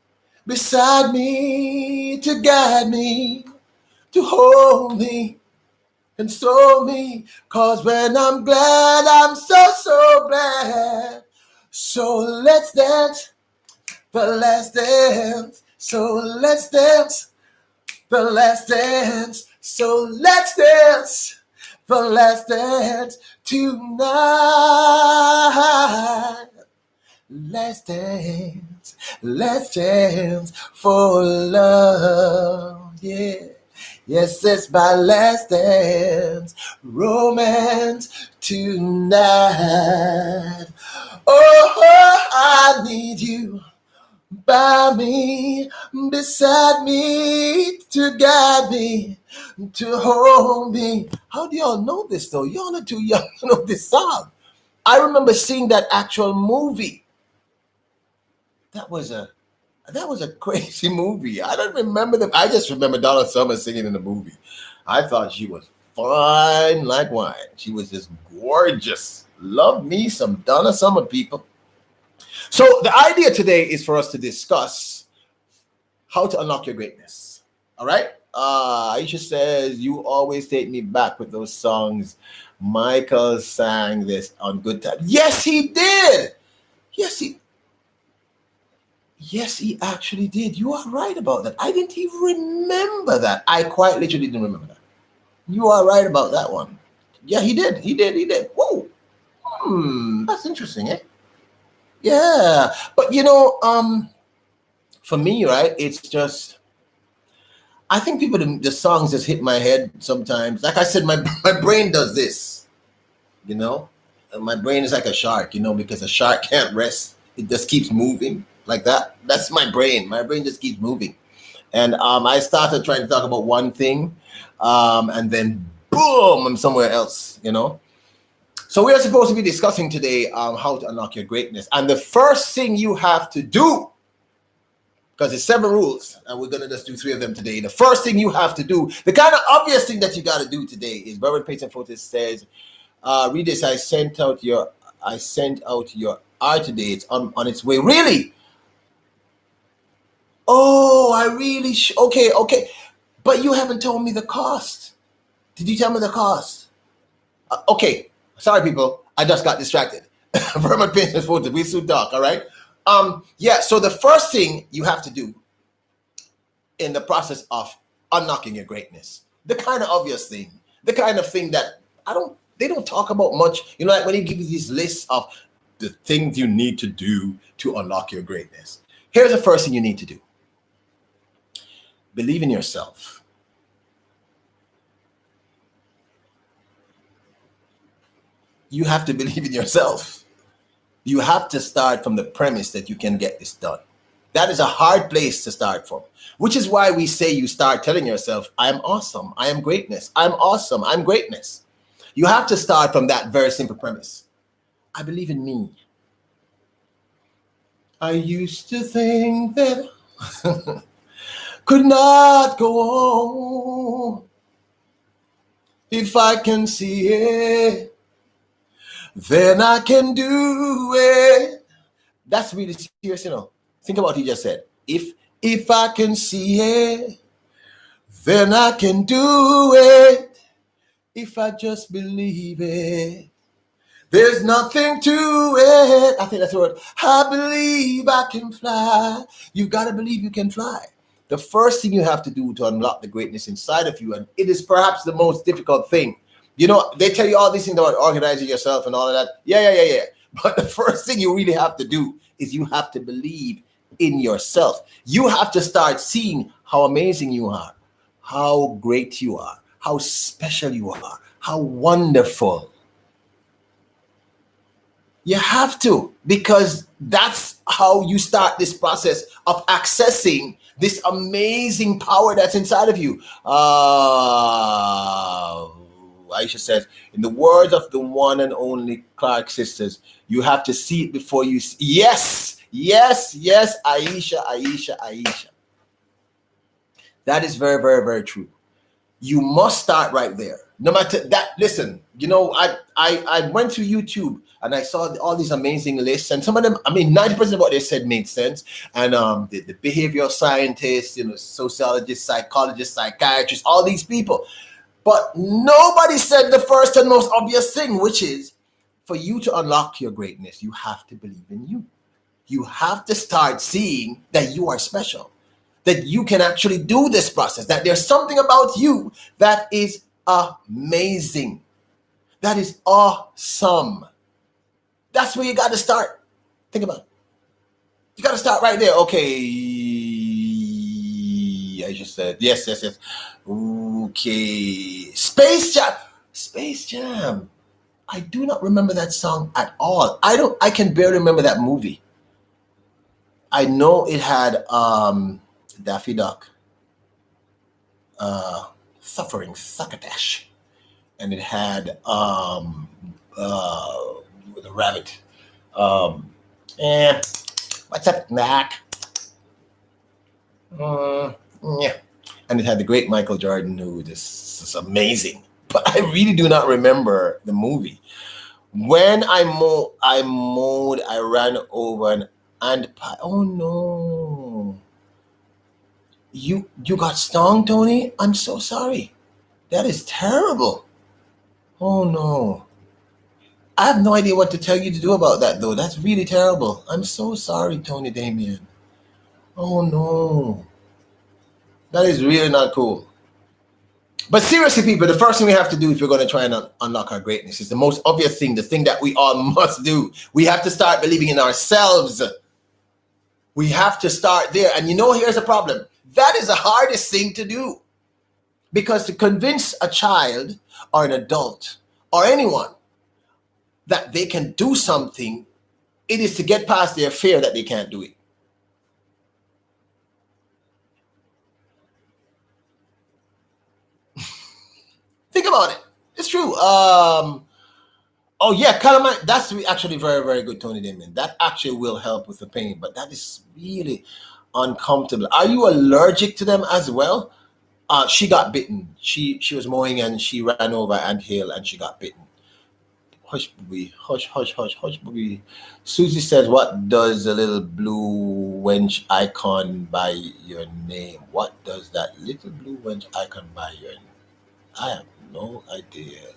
Speaker 1: beside me, to guide me, to hold me, console me. 'Cause when I'm glad, I'm so glad. So let's dance the last dance. So let's dance the last dance. So let's dance the last dance tonight. Let's dance for love. Yeah. Yes, it's my last dance, romance tonight. Oh, I need you by me, beside me, to guide me, to hold me. How do y'all know this though? Y'all are too young to know this song. I remember seeing that actual movie. That was a crazy movie. I don't remember them. I just remember Donna Summer singing in the movie. I thought she was fine like wine. She was just gorgeous. Love me some Donna Summer, people. So the idea today is for us to discuss how to unlock your greatness. All right. Aisha says, you always take me back with those songs. Michael sang this on Good Time. Yes, he did. Yes, he actually did. You are right about that. I didn't even remember that. I quite literally didn't remember that. You are right about that one. Yeah, he did. Whoa. That's interesting, eh? Yeah. But you know, for me, right, it's just I think people the songs just hit my head sometimes. Like I said, my brain does this, you know. My brain is like a shark, you know, because a shark can't rest. It just keeps moving like that. That's my brain. My brain just keeps moving. And I started trying to talk about one thing, and then boom, I'm somewhere else, you know. So we are supposed to be discussing today how to unlock your greatness. And the first thing you have to do, because it's 7 rules, and we're going to just do 3 of them today. The first thing you have to do, the kind of obvious thing that you got to do today is Reverend Peyton Fotis says, read this, I sent out your art today. It's on its way. Really? Oh, I really okay. But you haven't told me the cost. Did you tell me the cost? Okay. Sorry, people. I just got distracted. Reverend Peyton Fotis, we soon talk, all right? Yeah, so the first thing you have to do in the process of unlocking your greatness, the kind of obvious thing, the kind of thing that they don't talk about much, you know, like when he gives you these lists of the things you need to do to unlock your greatness. Here's the first thing you need to do. Believe in yourself. You have to believe in yourself. You have to start from the premise that you can get this done. That is a hard place to start from, which is why we say you start telling yourself, I am awesome, I am greatness, I'm awesome, I'm greatness. You have to start from that very simple premise. I believe in me. I used to think that could not go on. If I can see it, then I can do it. That's really serious, you know. Think about what he just said. If I can see it, then I can do it. If I just believe it, there's nothing to it. I think that's the word. I believe I can fly. You've got to believe you can fly. The first thing you have to do to unlock the greatness inside of you, and it is perhaps the most difficult thing. You know, they tell you all these things about organizing yourself and all of that. Yeah. But the first thing you really have to do is you have to believe in yourself. You have to start seeing how amazing you are, how great you are, how special you are, how wonderful. You have to, because that's how you start this process of accessing this amazing power that's inside of you. Aisha says, in the words of the one and only Clark sisters, you have to see it before you see. Yes, Aisha. That is very, very, very true. You must start right there. No matter that, listen, you know, I went through YouTube and I saw all these amazing lists, and some of them, I mean, 90% of what they said made sense. And the behavioral scientists, you know, sociologists, psychologists, psychiatrists, all these people. But nobody said the first and most obvious thing, which is for you to unlock your greatness, you have to believe in you. You have to start seeing that you are special, that you can actually do this process, that there's something about you that is amazing, that is awesome. That's where you got to start. Think about it. You got to start right there. Okay, I just said yes. Okay, Space Jam. I do not remember that song at all. I can barely remember that movie. I know it had Daffy Duck, Suffering Succotash, and it had the rabbit. What's up, Mac? Yeah. And it had the great Michael Jordan, who is amazing. But I really do not remember the movie. When I ran over an ant pie. Oh no. You got stung, Tony? I'm so sorry. That is terrible. Oh no. I have no idea what to tell you to do about that, though. That's really terrible. I'm so sorry, Tony Damien. Oh no. That is really not cool. But seriously, people, the first thing we have to do if we're going to try and unlock our greatness is the most obvious thing, the thing that we all must do. We have to start believing in ourselves. We have to start there. And you know, here's the problem. That is the hardest thing to do. Because to convince a child or an adult or anyone that they can do something, it is to get past their fear that they can't do it. Think about it. It's true. Oh yeah, calamine. That's actually very, very good, Tony Damon. That actually will help with the pain, but that is really uncomfortable. Are you allergic to them as well? She got bitten. She was mowing and she ran over anthill and she got bitten. Hush, booby. Hush, booby. Susie says, what does the little blue wench icon by your name? What does that little blue wench icon by your name? I have no idea.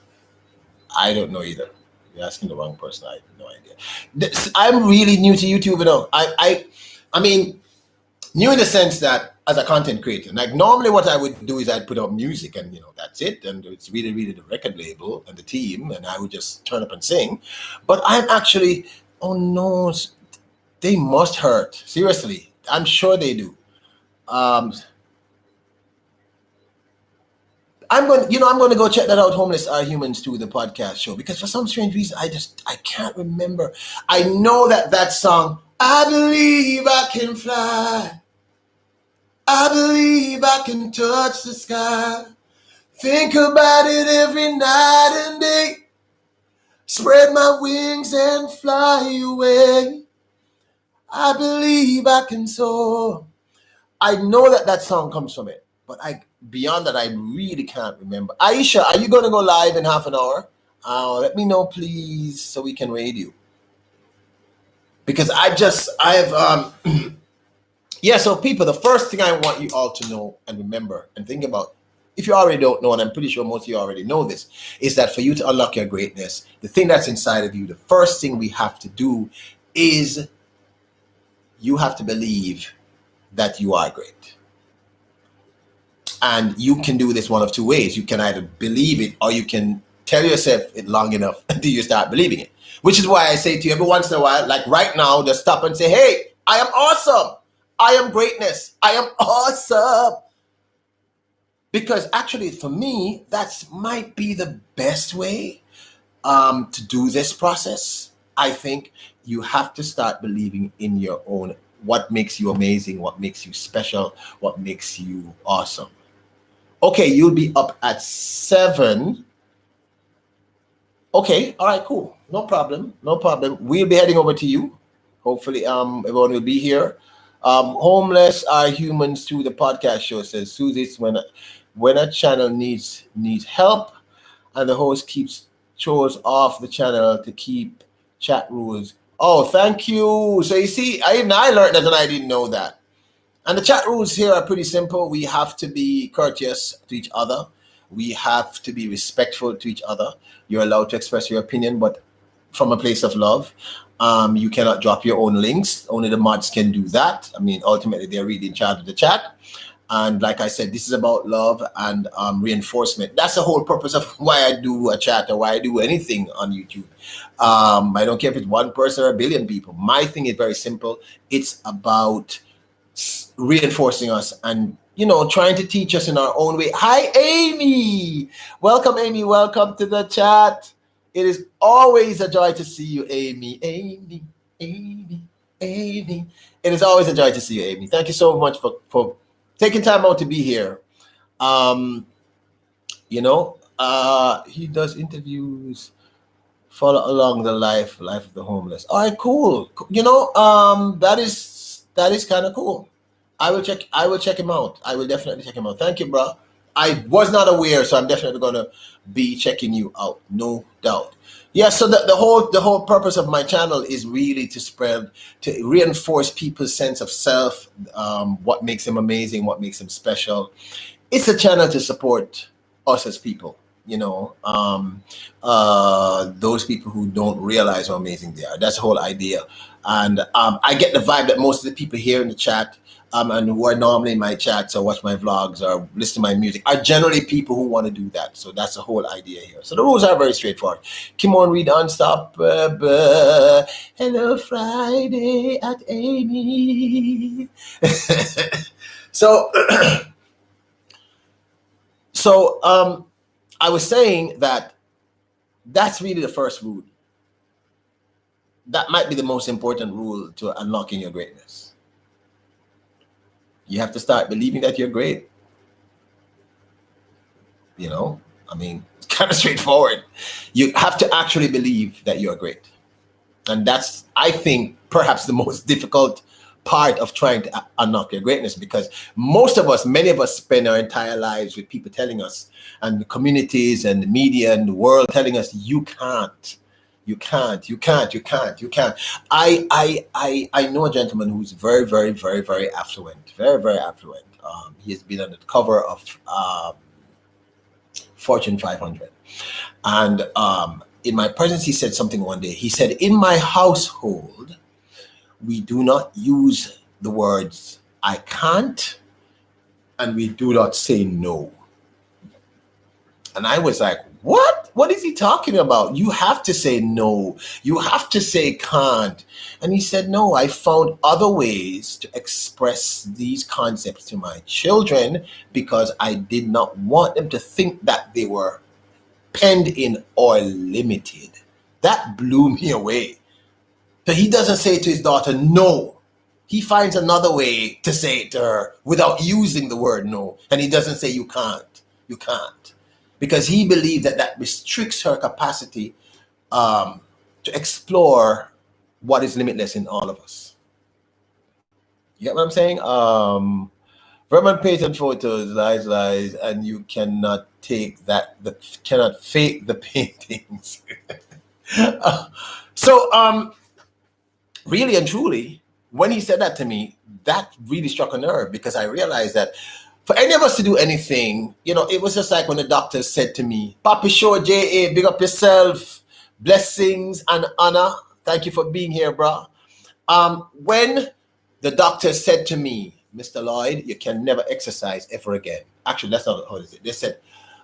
Speaker 1: I don't know either. You're asking the wrong person. I have no idea. I'm really new to YouTube, you know. I mean, new in the sense that as a content creator, like normally what I would do is I'd put out music and, you know, that's it. And it's really, really the record label and the team. And I would just turn up and sing. But I'm actually, oh no, they must hurt. Seriously. I'm sure they do. I I'm going to go check that out. Homeless Are Humans Too, the podcast show, because for some strange reason, I can't remember. I know that song, I believe I can fly. I believe I can touch the sky. Think about it every night and day. Spread my wings and fly away. I believe I can soar. I know that song comes from it, but beyond that, I really can't remember. Aisha, are you going to go live in half an hour? Let me know, please, so we can raid you. Because yeah, so people, the first thing I want you all to know and remember and think about, if you already don't know, and I'm pretty sure most of you already know this, is that for you to unlock your greatness, the thing that's inside of you, the first thing we have to do is you have to believe that you are great. And you can do this one of two ways. You can either believe it, or you can tell yourself it long enough until you start believing it. Which is why I say to you every once in a while, like right now, just stop and say, hey, I am awesome. I am greatness. I am awesome. Because actually, for me, that might be the best way to do this process. I think you have to start believing in your own, what makes you amazing, what makes you special, what makes you awesome. Okay, you'll be up at 7. Okay, all right, cool. No problem. We'll be heading over to you. Hopefully, everyone will be here. Homeless Are Humans Too, the podcast show, says Susie, when a channel needs help and the host keeps chores off the channel to keep chat rules. Oh, thank you. So you see, I learned that and I didn't know that. And the chat rules here are pretty simple. We have to be courteous to each other. We have to be respectful to each other. You're allowed to express your opinion, but from a place of love. You cannot drop your own links. Only the mods can do that. I mean, ultimately, they're really in charge of the chat. And like I said, this is about love and reinforcement. That's the whole purpose of why I do a chat or why I do anything on YouTube. I don't care if it's one person or a billion people. My thing is very simple. It's about reinforcing us and, trying to teach us in our own way. Hi, Amy. Welcome, Amy. Welcome to the chat. It is always a joy to see you, Amy. Amy. It is always a joy to see you, Amy. Thank you so much for taking time out to be here. He does interviews, follow along the life of the homeless. All right, cool. That is kind of cool. I will check him out. I will definitely check him out. Thank you, bro. I was not aware, so I'm definitely going to be checking you out, no doubt. Yeah, so the whole purpose of my channel is really to reinforce people's sense of self, what makes them amazing, what makes them special. It's a channel to support us as people, those people who don't realize how amazing they are. That's the whole idea. And I get the vibe that most of the people here in the chat and who are normally in my chats or watch my vlogs or listen to my music are generally people who want to do that. So that's the whole idea here. So the rules are very straightforward. Come on, read Unstoppable. Hello, Friday at Amy. So I was saying that's really the first rule. That might be the most important rule to unlocking your greatness. You have to start believing that you're great. It's kind of straightforward. You have to actually believe that you're great. And that's, I think, perhaps the most difficult part of trying to unlock your greatness, because many of us spend our entire lives with people telling us, and the communities and the media and the world telling us, you can't. I know a gentleman who's very, very, very, very affluent. Very, very affluent. He has been on the cover of Fortune 500. And in my presence, he said something one day. He said, in my household, we do not use the words I can't, and we do not say no. And I was like, What is he talking about? You have to say no. You have to say can't. And he said, no, I found other ways to express these concepts to my children because I did not want them to think that they were penned in or limited. That blew me away. So he doesn't say to his daughter, no. He finds another way to say it to her without using the word no. And he doesn't say you can't. You can't. Because he believed that that restricts her capacity to explore what is limitless in all of us. You get what I'm saying? Vernon patent photos, lies, and you cannot take that, cannot fake the paintings. So, really and truly, when he said that to me, that really struck a nerve because I realized that for any of us to do anything, it was just like when the doctor said to me, Papi Show J.A., big up yourself, blessings and honor. Thank you for being here, bro. When the doctor said to me, Mr. Lloyd, you can never exercise ever again. Actually, that's not how it is. They said,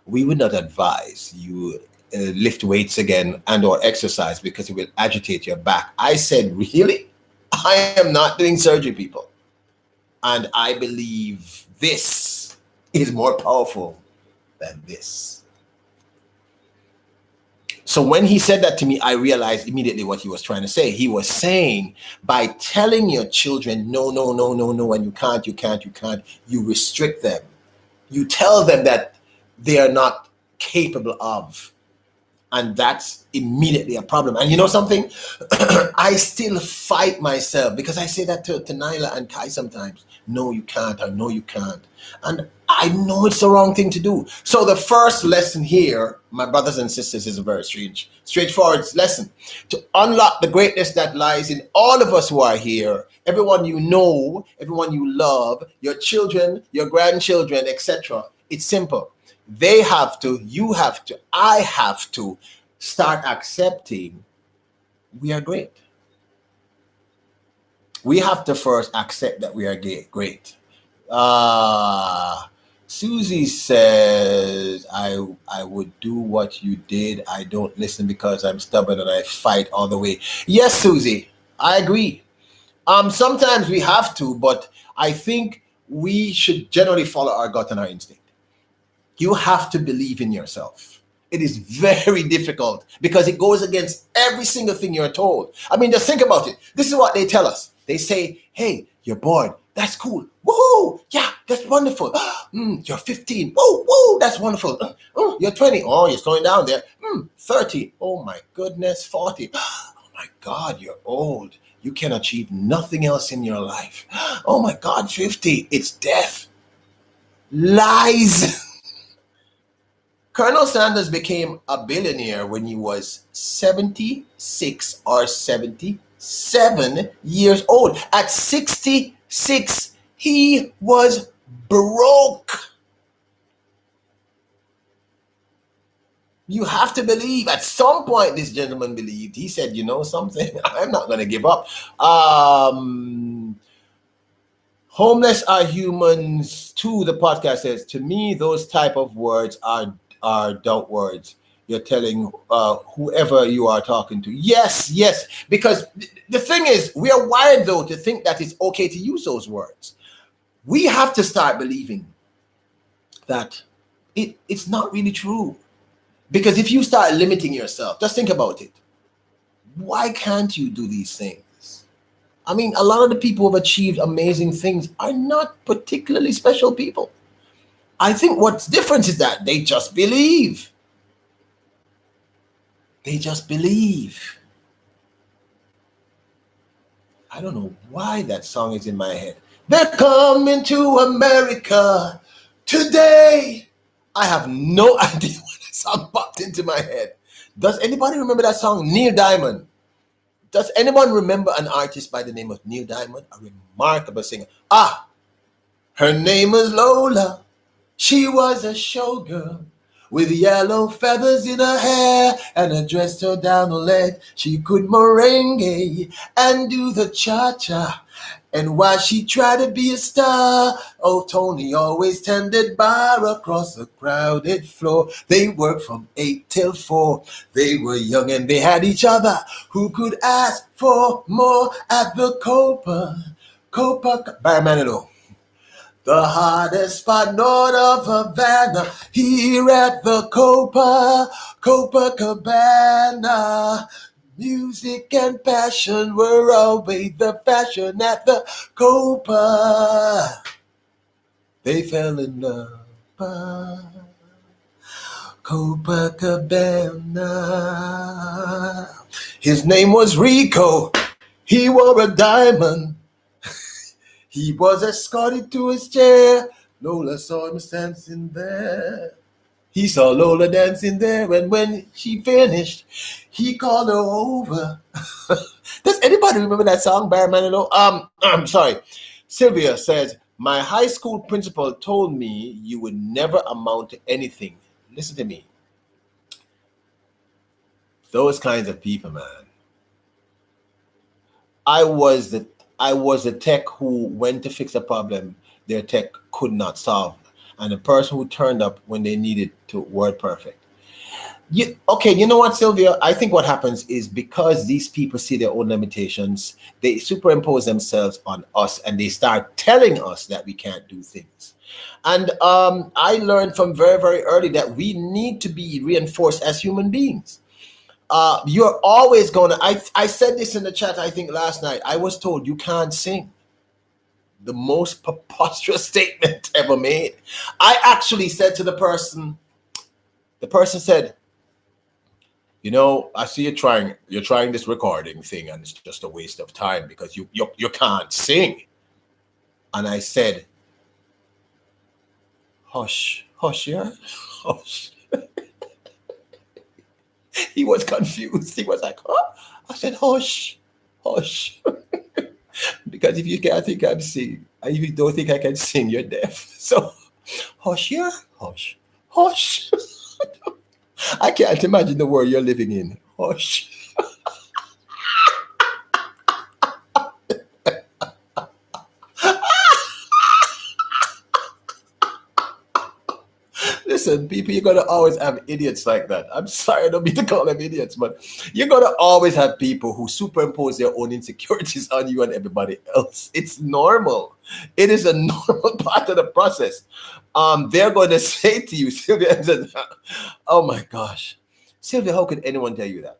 Speaker 1: we would not advise you lift weights again and or exercise because it will agitate your back. I said, really? I am not doing surgery, people. And I believe this is more powerful than this. So when he said that to me, I realized immediately what he was trying to say. He was saying, by telling your children, no, and you can't, you restrict them. You tell them that they are not capable of. And that's immediately a problem. And you know something? I still fight myself because I say that to Nyla and Kai sometimes. No, you can't. I know you can't. And I know it's the wrong thing to do. So the first lesson here, my brothers and sisters, is a very straightforward lesson. To unlock the greatness that lies in all of us who are here, everyone you know, everyone you love, your children, your grandchildren, etc. It's simple. They have to, you have to, I have to start accepting we are great. We have to first accept that we are great. Susie says, I would do what you did. I don't listen because I'm stubborn and I fight all the way. Yes, Susie, I agree. Sometimes we have to, but I think we should generally follow our gut and our instinct. You have to believe in yourself. It is very difficult because it goes against every single thing you're told. I mean, just think about it. This is what they tell us. They say, hey, you're bored. That's cool. Woohoo! Yeah, that's wonderful. You're 15. Woo, that's wonderful. You're 20. Oh, you're slowing down there. 30. Oh my goodness, 40. Oh my God, you're old. You can achieve nothing else in your life. Oh my God, 50. It's death. Lies. Colonel Sanders became a billionaire when he was 76 or 77 years old. At 66, he was broke. You have to believe. At some point, this gentleman believed. He said, you know something? I'm not going to give up. Homeless are humans too, the podcast says. To me, those type of words are doubt words. You're telling whoever you are talking to. Yes, because the thing is, we are wired though to think that it's okay to use those words. We have to start believing that it's not really true. Because if you start limiting yourself, just think about it. Why can't you do these things? I mean, a lot of the people who have achieved amazing things are not particularly special people. I think what's different is that they just believe. They just believe. I don't know why that song is in my head. They're coming to America today. I have no idea why that song popped into my head. Does anybody remember that song? Neil Diamond. Does anyone remember an artist by the name of Neil Diamond? A remarkable singer. Her name is Lola. She was a showgirl with yellow feathers in her hair and a dress her down her leg. She could merengue and do the cha-cha And while she tried to be a star, oh, Tony always tended bar across a crowded floor. They worked from 8 till 4. They were young and they had each other. Who could ask for more at the Barry Manilow. The hottest spot north of Havana, here at the Copacabana. Music and passion were always the fashion at the Copa. They fell in love by Copacabana. His name was Rico. He wore a diamond. He was escorted to his chair. Lola saw him dancing there. He saw Lola dancing there, and when she finished, he called her over. Does anybody remember that song, Barry Manilow? I'm sorry. Sylvia says, my high school principal told me you would never amount to anything. Listen to me. Those kinds of people, man. I was the tech who went to fix a problem their tech could not solve, and the person who turned up when they needed to word perfect. You know what, Sylvia? I think what happens is because these people see their own limitations, they superimpose themselves on us and they start telling us that we can't do things. And I learned from very, very early that we need to be reinforced as human beings. You're always going to, I said this in the chat, I think last night. I was told you can't sing. The most preposterous statement ever made. I actually said to the person said, I see you're trying this recording thing and it's just a waste of time because you can't sing. And I said, hush, yeah, hush. He was confused. He was like, huh? I said, hush. Because if you can't think I'm singing, and if you don't think I can sing, you're deaf. So, hush, yeah, hush. I can't imagine the world you're living in. Hush. Listen, people, you're going to always have idiots like that. I'm sorry, I don't mean to call them idiots, but you're going to always have people who superimpose their own insecurities on you and everybody else. It's normal. It is a normal part of the process. They're going to say to you, Sylvia, oh my gosh, Sylvia, how could anyone tell you that?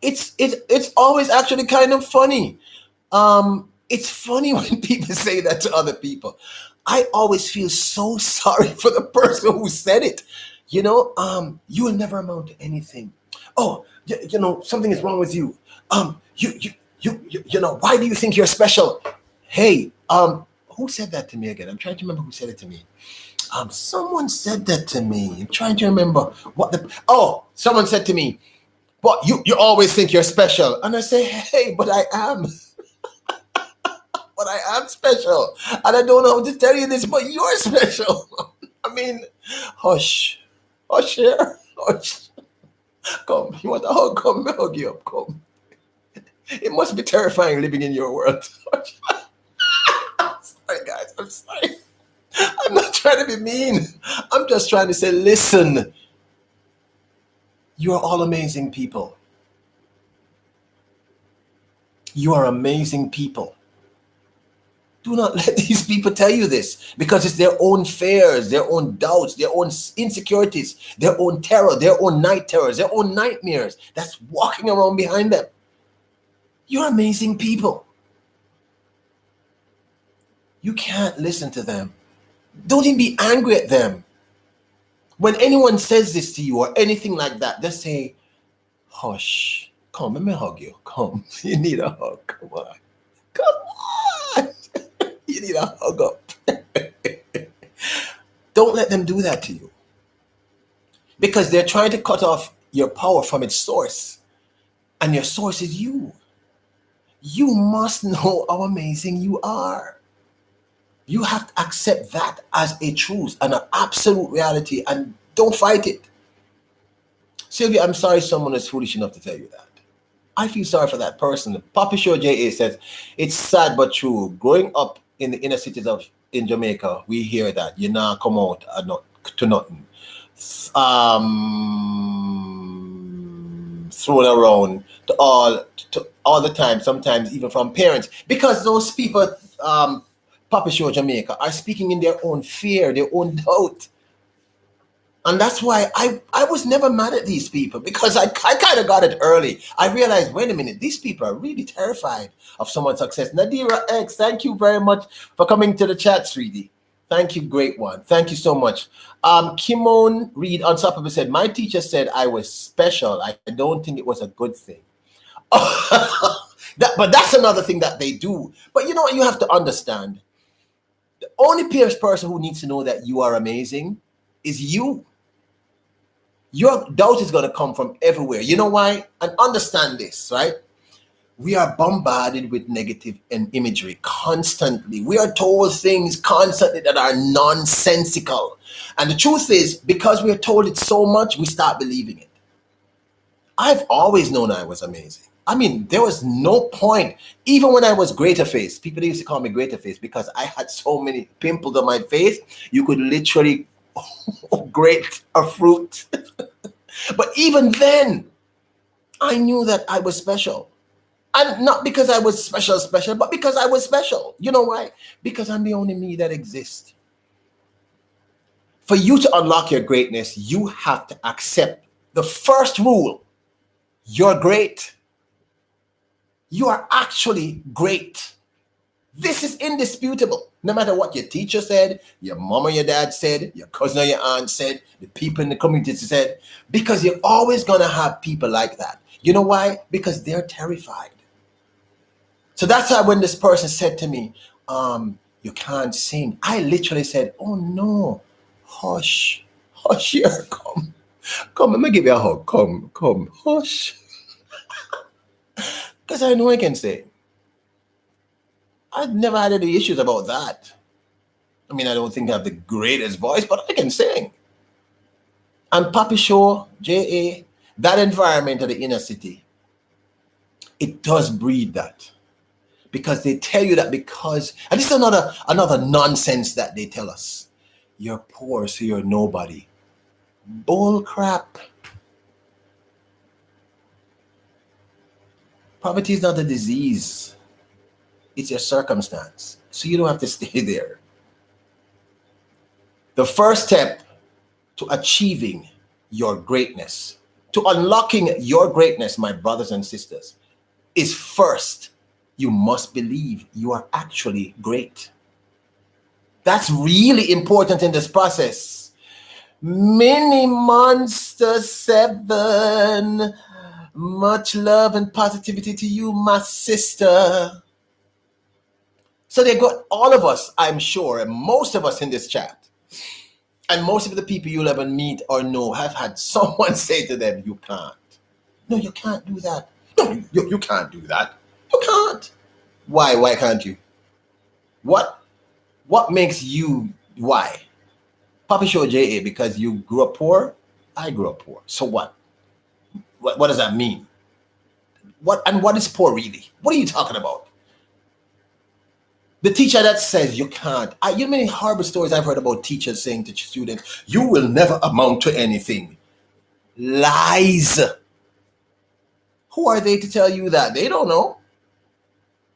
Speaker 1: It's always actually kind of funny. It's funny when people say that to other people. I always feel so sorry for the person who said it. You will never amount to anything. Oh, something is wrong with you. Why do you think you're special? Hey, who said that to me again? I'm trying to remember who said it to me. Someone said that to me. I'm trying to remember someone said to me, "What you always think you're special?" And I say, "Hey, but I am." But I am special. And I don't know how to tell you this, but you're special. I mean, hush. Hush here. Hush. Come. You want a hug? Come, I'll hug you up. Come. It must be terrifying living in your world. Sorry, guys. I'm sorry. I'm not trying to be mean. I'm just trying to say, listen. You are all amazing people. You are amazing people. Do not let these people tell you this, because it's their own fears, their own doubts, their own insecurities, their own terror, their own night terrors, their own nightmares that's walking around behind them. You're amazing people. You can't listen to them. Don't even be angry at them. When anyone says this to you or anything like that, just say, hush. Come, let me hug you. Come. You need a hug. Come on. Come on. You need a hug up. Don't let them do that to you. Because they're trying to cut off your power from its source. And your source is you. You must know how amazing you are. You have to accept that as a truth and an absolute reality, and don't fight it. Sylvia, I'm sorry someone is foolish enough to tell you that. I feel sorry for that person. Poppy Show JA says, it's sad but true. Growing up in the inner cities of in Jamaica, we hear that you now come out not, to nothing. Thrown around to all the time, sometimes even from parents, because those people, Poppy Show Jamaica, are speaking in their own fear, their own doubt. And that's why I was never mad at these people, because I kind of got it early. I realized, wait a minute, these people are really terrified of someone's success. Nadira X, thank you very much for coming to the chat, sweetie. Thank you, great one. Thank you so much. Kimon Reed on top of it said, my teacher said I was special. I don't think it was a good thing. But that's another thing that they do. But you know what you have to understand? The only person who needs to know that you are amazing is you. Your doubt is going to come from everywhere. You know why? And understand this, right? We are bombarded with negative imagery constantly. We are told things constantly that are nonsensical. And the truth is, because we are told it so much, we start believing it. I've always known I was amazing. I mean, there was no point. Even when I was Greater Face, people used to call me Greater Face because I had so many pimples on my face, you could literally grate a fruit. But even then, I knew that I was special. And not because I was special, but because I was special. You know why? Because I'm the only me that exists. For you to unlock your greatness, you have to accept the first rule. You're great. You are actually great. This is indisputable. No matter what your teacher said, your mom or your dad said, your cousin or your aunt said, the people in the community said, because you're always going to have people like that. You know why? Because they're terrified. So that's why when this person said to me, you can't sing, I literally said, oh no, hush, here, come, let me give you a hug, come, hush. Because I know I can sing. I've never had any issues about that. I mean, I don't think I have the greatest voice, but I can sing. And Poppy Show, JA, that environment of the inner city, it does breed that. Because they tell you that because, and this is another nonsense that they tell us. You're poor, so you're nobody. Bull crap. Poverty is not a disease. It's your circumstance. So you don't have to stay there. The first step to achieving your greatness, to unlocking your greatness, my brothers and sisters, is first, you must believe you are actually great. That's really important in this process. Mini Monster 7, much love and positivity to you, my sister. So they got all of us, I'm sure, and most of us in this chat, and most of the people you'll ever meet or know have had someone say to them, you can't. No, you can't do that. No, you can't do that. You can't. Why? Why can't you? What makes you, why? Poppy Show JA, because you grew up poor? I grew up poor. So what? What does that mean? What is poor really? What are you talking about? The teacher that says you can't. You know many horrible stories I've heard about teachers saying to students, you will never amount to anything. Lies. Who are they to tell you that? They don't know.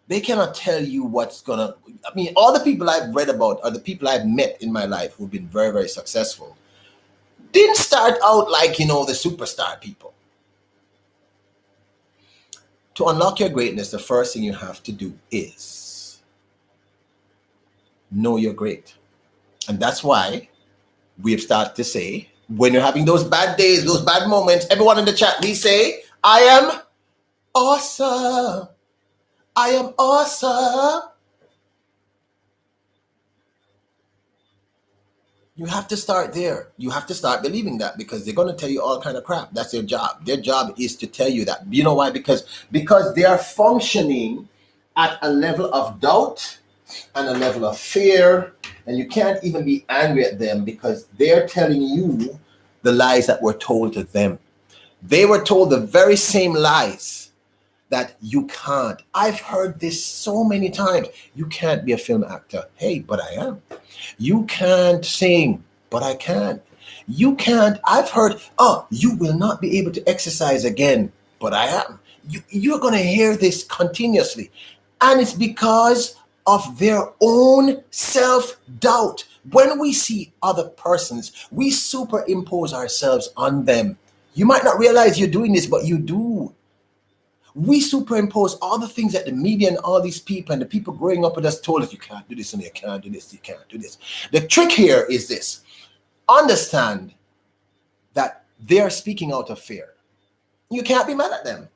Speaker 1: They cannot tell you what's gonna, I mean, all the people I've read about are the people I've met in my life who've been very, very successful. Didn't start out like, the superstar people. To unlock your greatness, the first thing you have to do is know you're great. And that's why we have started to say, when you're having those bad days, those bad moments, everyone in the chat, we say, I am awesome. I am awesome. You have to start there. You have to start believing that, because they're going to tell you all kind of crap. That's their job. Their job is to tell you that. You know why? Because they are functioning at a level of doubt and a level of fear, and you can't even be angry at them because they're telling you the lies that were told to them. They were told the very same lies that you can't. I've heard this so many times. You can't be a film actor. Hey, but I am. You can't sing, but I can. You can't. I've heard, oh, you will not be able to exercise again, but I am. You're going to hear this continuously. And it's because of their own self doubt. When we see other persons, we superimpose ourselves on them. You might not realize you're doing this, but you do. We superimpose all the things that the media and all these people and the people growing up with us told us, you can't do this and you can't do this, you can't do this. The trick here is this. Understand that they are speaking out of fear. You can't be mad at them.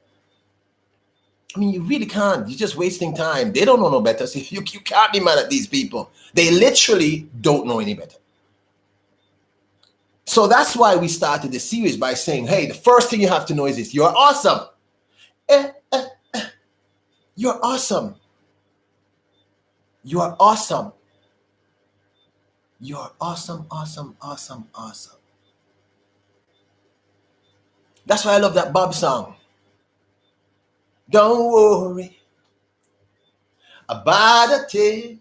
Speaker 1: I mean, you really can't. You're just wasting time. They don't know no better. So you can't be mad at these people. They literally don't know any better. So that's why we started the series by saying, hey, the first thing you have to know is this. You're awesome. You're awesome. You are awesome. You are awesome, awesome, awesome, awesome. That's why I love that Bob song. Don't worry about a thing.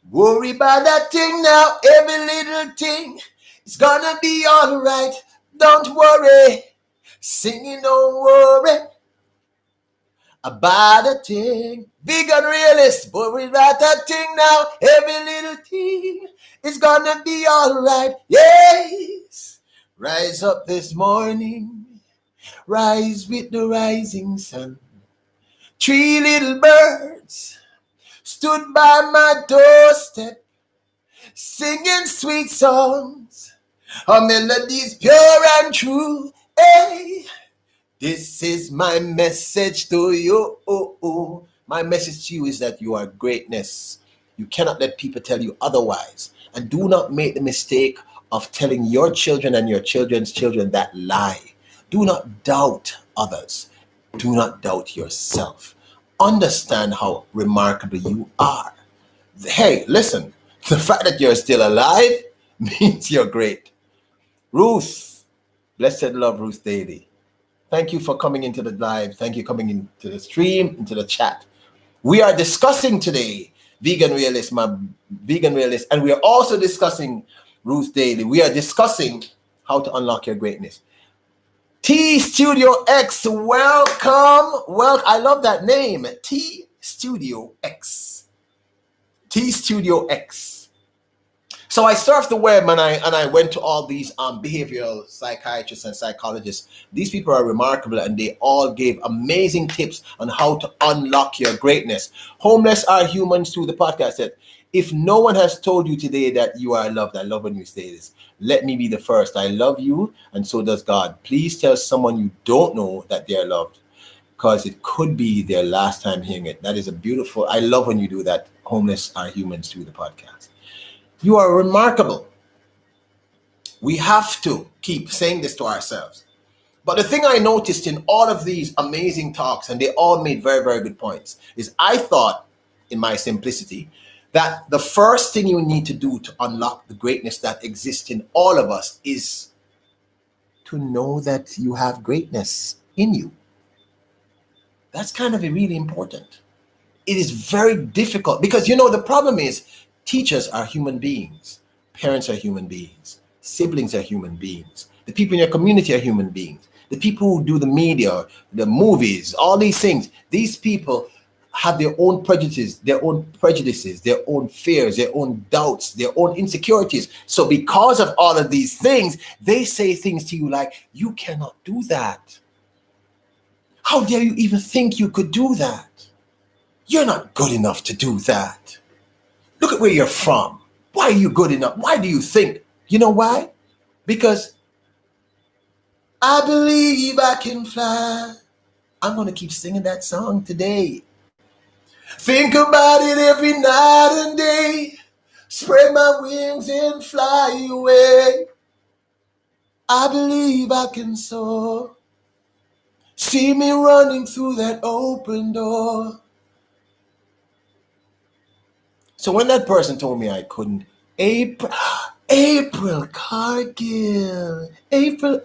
Speaker 1: Worry about that thing now. Every little thing is gonna be all right. Don't worry. Singing, don't worry about a thing. Vegan realist, worry about that thing now. Every little thing is gonna be all right. Yes. Rise up this morning. Rise with the rising sun. 3 little birds stood by my doorstep, singing sweet songs, of melodies pure and true. Hey, this is my message to you. My message to you is that you are greatness. You cannot let people tell you otherwise. And do not make the mistake of telling your children and your children's children that lie. Do not doubt others. Do not doubt yourself. Understand how remarkable you are. Hey, listen, the fact that you're still alive means you're great. Ruth, blessed love, Ruth Daly. Thank you for coming into the live. Thank you for coming into the stream, into the chat. We are discussing today Vegan Realist, my Vegan Realist, and we are also discussing Ruth Daly. We are discussing how to unlock your greatness. T Studio X, welcome. Well, I love that name, T Studio X. T Studio X. So I surfed the web and I went to all these behavioral psychiatrists and psychologists. These people are remarkable and they all gave amazing tips on how to unlock your greatness. Homeless Are Humans Too, the podcast said, if no one has told you today that you are loved, I love when you say this. Let me be the first. I love you, and so does God. Please tell someone you don't know that they are loved, because it could be their last time hearing it. That is a beautiful, I love when you do that. Homeless Are Humans Too, the podcast. You are remarkable. We have to keep saying this to ourselves. But the thing I noticed in all of these amazing talks, and they all made very, very good points, is I thought, in my simplicity, that the first thing you need to do to unlock the greatness that exists in all of us is to know that you have greatness in you. That's kind of really important. It is very difficult because, the problem is teachers are human beings. Parents are human beings. Siblings are human beings. The people in your community are human beings. The people who do the media, the movies, all these things, these people have their own prejudices, their own fears, their own doubts, their own insecurities. So because of all of these things, they say things to you like, you cannot do that. How dare you even think you could do that? You're not good enough to do that. Look at where you're from. Why are you good enough? Why do you think? You know why? Because I believe I can fly. I'm going to keep singing that song today. Think about it every night and day. Spread my wings and fly away. I believe I can soar. See me running through that open door. So when that person told me I couldn't, April Cargill. April.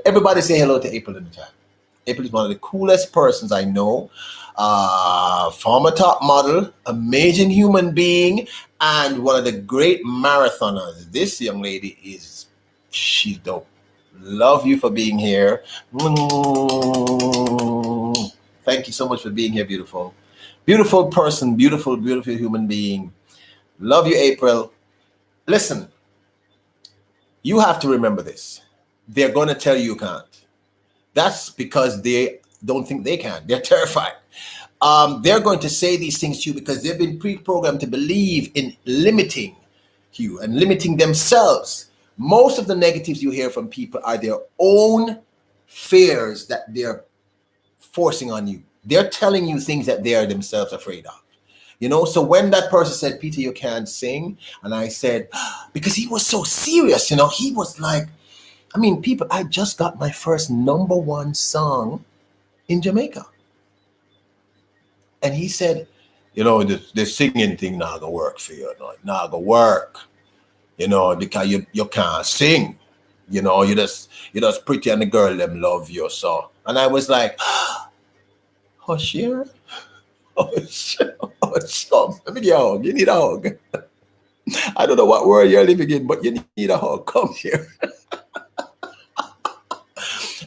Speaker 1: Everybody say hello to April in the chat. April is one of the coolest persons I know. Former top model, amazing human being, and one of the great marathoners. This young lady is, she's dope. Love you for being here. Thank you so much for being here, beautiful. Beautiful person, beautiful, beautiful human being. Love you, April. Listen, you have to remember this. They're going to tell you can't. That's because they don't think they can. They're terrified. They're going to say these things to you because they've been pre-programmed to believe in limiting you and limiting themselves. Most of the negatives you hear from people are their own fears that they're forcing on you. They're telling you things that they are themselves afraid of. You know, so when that person said, Peter, you can't sing, and I said, because he was so serious, you know, he was like, I mean, people, I just got my first #1 song in Jamaica. And he said, you know, the singing thing not gonna work for you. No, not gonna work. You know, because you can't sing. You know, you just pretty and the girl them love you. So, and I was like, hush here. Hush, hush, come. Let me get a hug. You need a hug. I don't know what world you're living in, but you need a hug. Come here.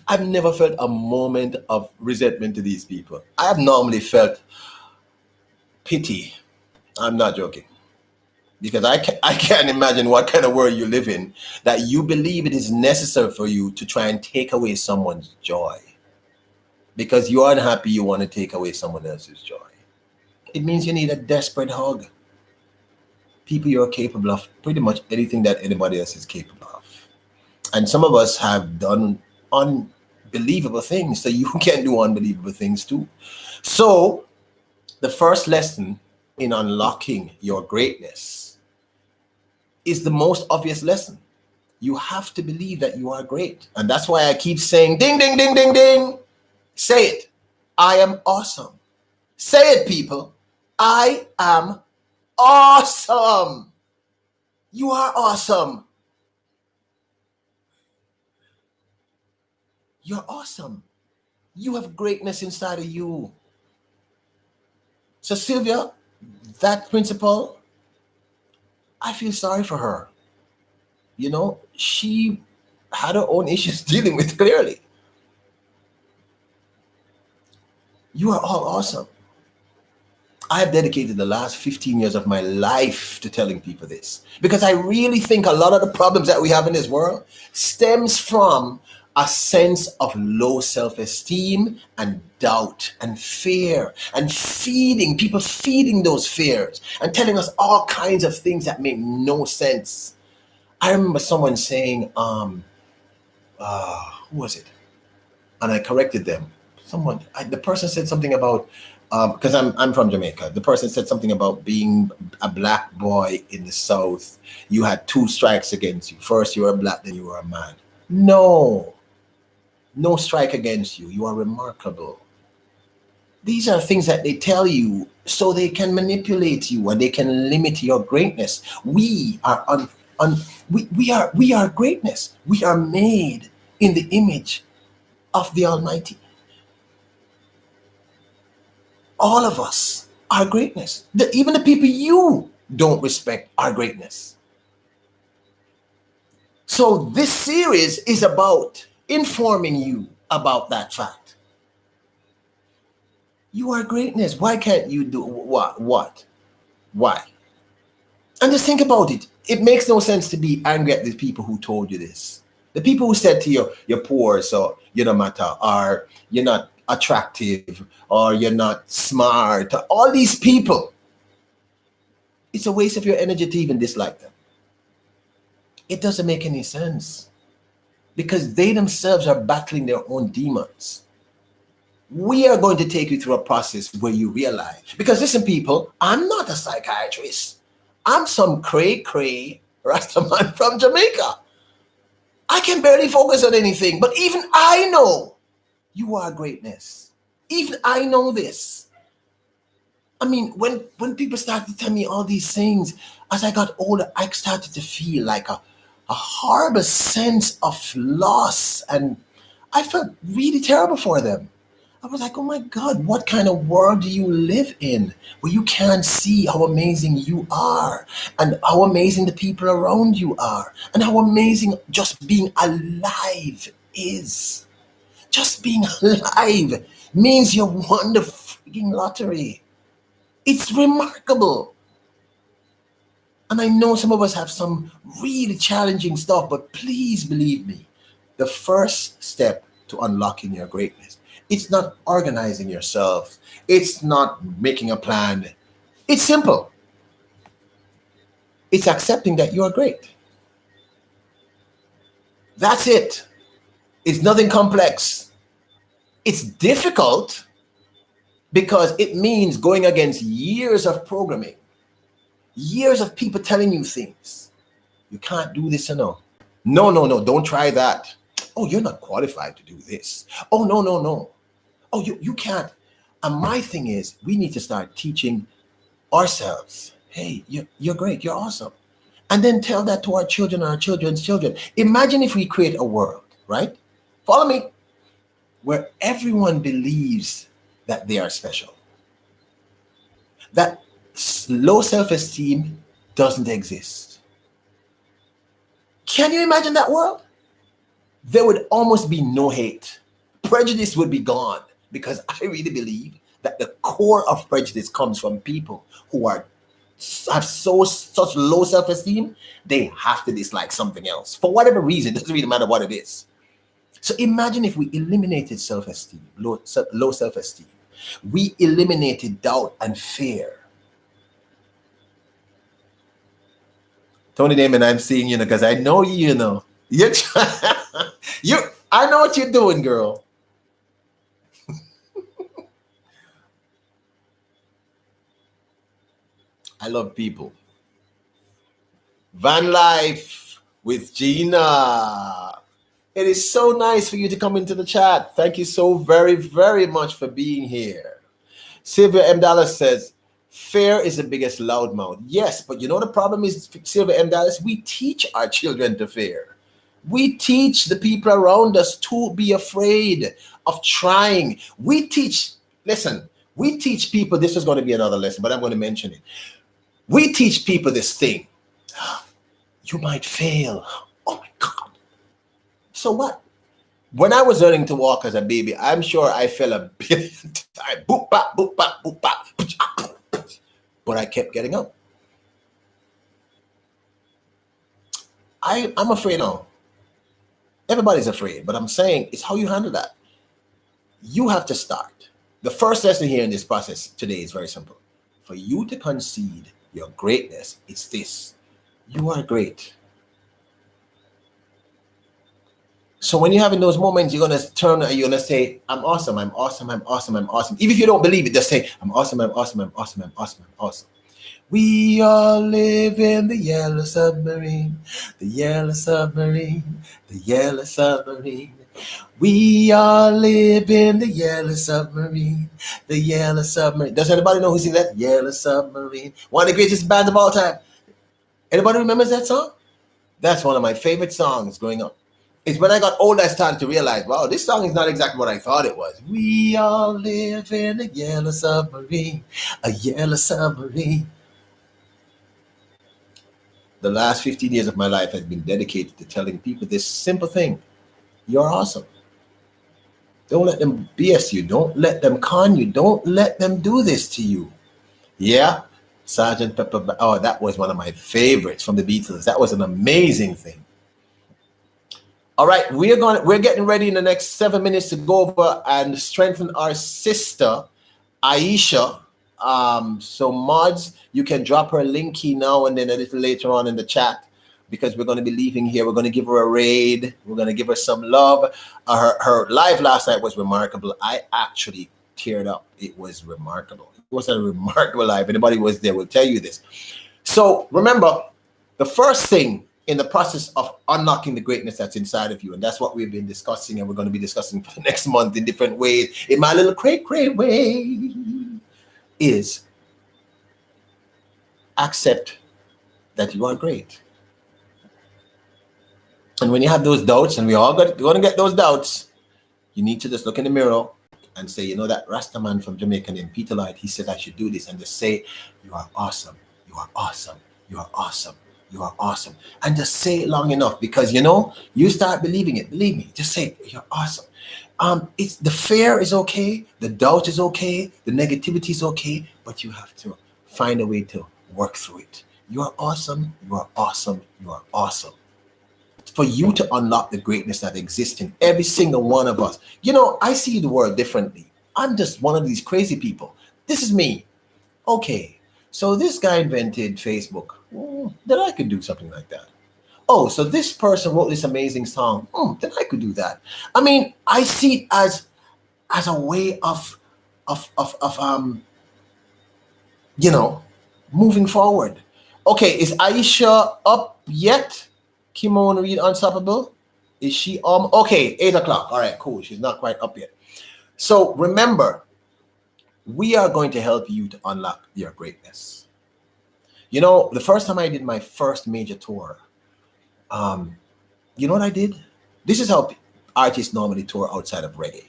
Speaker 1: I've never felt a moment of resentment to these people. I have normally felt pity. I'm not joking. Because I can't imagine what kind of world you live in that you believe it is necessary for you to try and take away someone's joy. Because you're unhappy, you want to take away someone else's joy. It means you need a desperate hug. People, you're capable of pretty much anything that anybody else is capable of. And some of us have done unbelievable things, so you can do unbelievable things too. So, the first lesson in unlocking your greatness is the most obvious lesson. You have to believe that you are great. And that's why I keep saying, ding, ding, ding, ding, ding. Say it. I am awesome. Say it, people. I am awesome. You are awesome. You're awesome. You have greatness inside of you. So Sylvia, that principal, I feel sorry for her. You know, she had her own issues dealing with clearly. You are all awesome. I have dedicated the last 15 years of my life to telling people this because I really think a lot of the problems that we have in this world stems from a sense of low self-esteem and doubt and fear and people feeding those fears and telling us all kinds of things that make no sense. I remember someone saying, who was it? And I corrected them. The person said something about, because I'm from Jamaica. The person said something about being a black boy in the South. You had 2 strikes against you. First you were black, then you were a man. No strike against you. You are remarkable. These are things that they tell you so they can manipulate you and they can limit your greatness. We are we are greatness. We are made in the image of the Almighty. All of us are greatness. Even the people you don't respect are greatness. So this series is about informing you about that fact. You are greatness. Why can't you do what? Why? And just think about it. It makes no sense to be angry at the people who told you this. The people who said to you, you're poor, so you don't matter, or you're not attractive, or you're not smart. All these people, it's a waste of your energy to even dislike them. It doesn't make any sense because they themselves are battling their own demons. We are going to take you through a process where you realize, because listen, people, I'm not a psychiatrist. I'm some cray-cray Rastaman from Jamaica. I can barely focus on anything, but even I know you are greatness. Even I know this. I mean, when people started to tell me all these things, as I got older, I started to feel like a horrible sense of loss and I felt really terrible for them. I was like, oh my God, what kind of world do you live in where you can't see how amazing you are and how amazing the people around you are and how amazing just being alive is? Just being alive means you won the freaking lottery. It's remarkable. And I know some of us have some really challenging stuff, but please believe me, the first step to unlocking your greatness, it's not organizing yourself, it's not making a plan. It's simple. It's accepting that you are great. That's it. It's nothing complex. It's difficult because it means going against years of programming, years of people telling you things. You can't do this, No, no, no, don't try that. Oh, you're not qualified to do this. Oh, no, no, no. Oh, you can't. And my thing is, we need to start teaching ourselves, hey, you're great, you're awesome. And then tell that to our children and our children's children. Imagine if we create a world, right? Follow me, where everyone believes that they are special, that low self-esteem doesn't exist. Can you imagine that world? There would almost be no hate. Prejudice would be gone because I really believe that the core of prejudice comes from people who have such low self-esteem, they have to dislike something else. For whatever reason, it doesn't really matter what it is. So imagine if we eliminated self-esteem, low self-esteem. We eliminated doubt and fear. Tony Damon, I'm seeing you because I know you know. You're I know what you're doing, girl. I love people. Van Life with Gina. It is so nice for you to come into the chat. Thank you so very, very much for being here. Sylvia M. Dallas says, fear is the biggest loudmouth. Yes, but you know the problem is, Sylvia M. Dallas, we teach our children to fear. We teach the people around us to be afraid of trying. We teach people, this is going to be another lesson, but I'm going to mention it. We teach people this thing. You might fail. Oh my God. So what? When I was learning to walk as a baby, I'm sure I fell a billion times. Boop, bop, boop, bop, boop, bop. But I kept getting up. I'm afraid now. Everybody's afraid, but I'm saying it's how you handle that. You have to start. The first lesson here in this process today is very simple. For you to concede your greatness, it's this. You are great. So when you're having those moments, you're going to turn and you're going to say, I'm awesome, I'm awesome, I'm awesome, I'm awesome. Even if you don't believe it, just say, I'm awesome, I'm awesome, I'm awesome, I'm awesome, I'm awesome. We all live in the yellow submarine, the yellow submarine, the yellow submarine. We all live in the yellow submarine, the yellow submarine. Does anybody know who sings that? Yellow Submarine. One of the greatest bands of all time. Anybody remembers that song? That's one of my favorite songs growing up. It's when I got older I started to realize, wow, this song is not exactly what I thought it was. We all live in a yellow submarine, a yellow submarine. The last 15 years of my life has been dedicated to telling people this simple thing. You're awesome. Don't let them BS you. Don't let them con you. Don't let them do this to you. Yeah, Sergeant Pepper. Oh, that was one of my favorites from the Beatles. That was an amazing thing. All right, we're getting ready in the next 7 minutes to go over and strengthen our sister, Aisha. So mods, you can drop her link key now and then a little later on in the chat, because we're going to be leaving here. We're going to give her a raid. We're going to give her some love. Her live last night was remarkable. I actually teared up. It was remarkable. It was a remarkable live. Anybody who was there will tell you this. So remember, the first thing in the process of unlocking the greatness that's inside of you, and that's what we've been discussing, and we're going to be discussing for the next month in different ways, in my little cray way, is accept that you are great. And when you have those doubts, and we all going to get those doubts, You need to just look in the mirror and say, you know, that Rasta man from Jamaica named Peter Lloyd, he said I should do this, and just say, you are awesome, you are awesome, you are awesome, you are awesome. And just say it long enough, because you know, you start believing it. Believe me, just say it, you're awesome. It's the fear is okay, the doubt is okay, the negativity is okay, but you have to find a way to work through it. You are awesome, you are awesome, you are awesome. For you to unlock the greatness that exists in every single one of us. You know, I see the world differently. I'm just one of these crazy people. This is me. Okay, so this guy invented Facebook. Then I could do something like that. Oh, so this person wrote this amazing song. Then I could do that. I mean, I see it as a way of you know, moving forward. Okay, is Aisha up yet? Kimon Reed Unstoppable? Is she okay, 8 o'clock. All right, cool. She's not quite up yet. So remember, we are going to help you to unlock your greatness. You know, the first time I did my first major tour, you know what I did? This is how artists normally tour outside of reggae.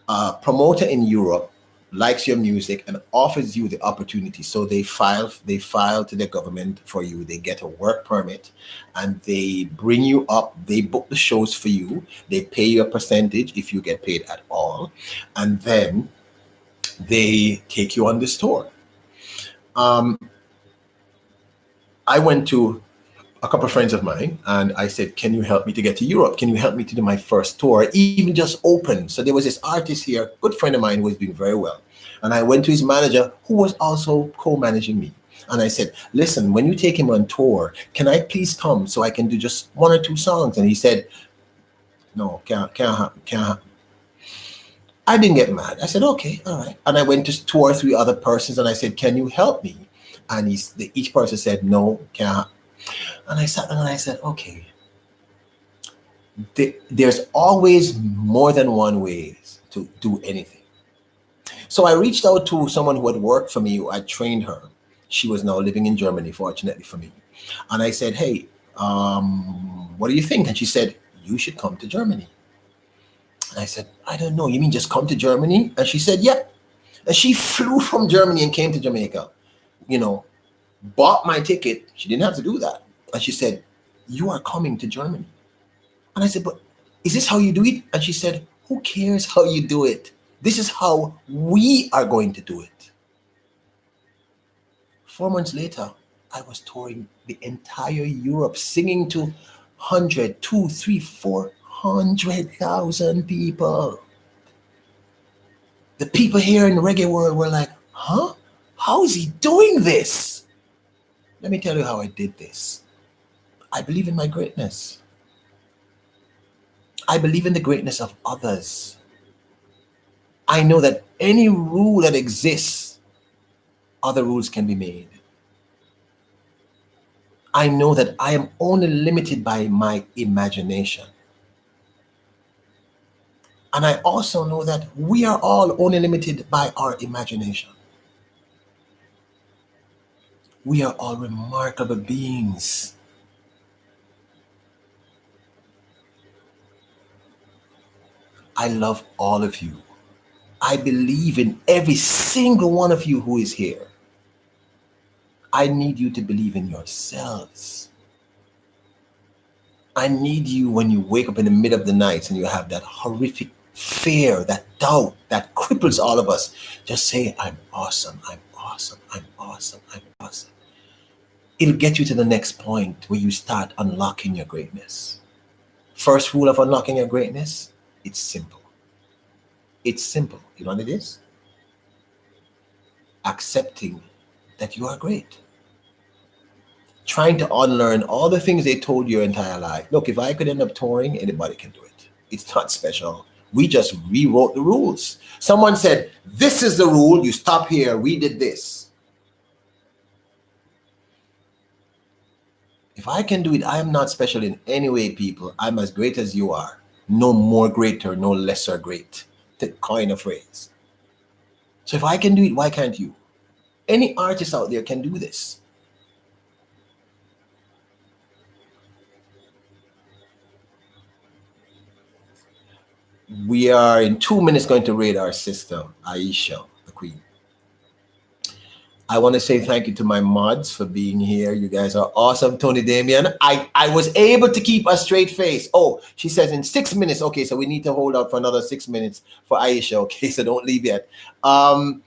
Speaker 1: A promoter in Europe likes your music and offers you the opportunity. So they file to the government for you. They get a work permit and they bring you up. They book the shows for you. They pay you a percentage if you get paid at all. And then they take you on this tour. Um, I went to a couple of friends of mine and I said, can you help me to get to Europe? Can you help me to do my first tour, even just open? So there was this artist here, good friend of mine, who was doing very well. And I went to his manager, who was also co-managing me. And I said, listen, when you take him on tour, can I please come so I can do just one or two songs? And he said, no, can't happen, can't happen. I didn't get mad. I said, okay, all right. And I went to two or three other persons and I said, can you help me? And each person said, no, can't happen. And I sat down and I said, okay, there's always more than one way to do anything. So I reached out to someone who had worked for me. I trained her. She was now living in Germany, fortunately for me. And I said, hey, what do you think? And she said, you should come to Germany. And I said, I don't know. You mean just come to Germany? And she said, yeah. And she flew from Germany and came to Jamaica, you know, bought my ticket. She didn't have to do that. And she said, you are coming to Germany. And I said, but is this how you do it? And she said, who cares how you do it? This is how we are going to do it. 4 months later, I was touring the entire Europe, singing to 100, 2, 3, 400,000 people. The people here in the reggae world were like, huh? How is he doing this? Let me tell you how I did this. I believe in my greatness. I believe in the greatness of others. I know that any rule that exists, other rules can be made. I know that I am only limited by my imagination. And I also know that we are all only limited by our imagination. We are all remarkable beings. I love all of you. I believe in every single one of you who is here. I need you to believe in yourselves. I need you when you wake up in the middle of the night and you have that horrific fear, that doubt that cripples all of us. Just say, I'm awesome, I'm awesome, I'm awesome, I'm awesome. It'll get you to the next point where you start unlocking your greatness. First rule of unlocking your greatness, it's simple. It's simple. You know what it is? Accepting that you are great. Trying to unlearn all the things they told you your entire life. Look, if I could end up touring, anybody can do it. It's not special. We just rewrote the rules. Someone said, this is the rule, you stop here, we did this. If I can do it, I am not special in any way, people. I'm as great as you are. No more greater, no lesser great. To coin a phrase. So if I can do it, why can't you? Any artist out there can do this. We are in 2 minutes going to raid our sister, Aisha, the queen. I want to say thank you to my mods for being here. You guys are awesome. Tony Damien. I was able to keep a straight face. Oh, she says in 6 minutes. Okay, so we need to hold out for another 6 minutes for Aisha. Okay, so don't leave yet. I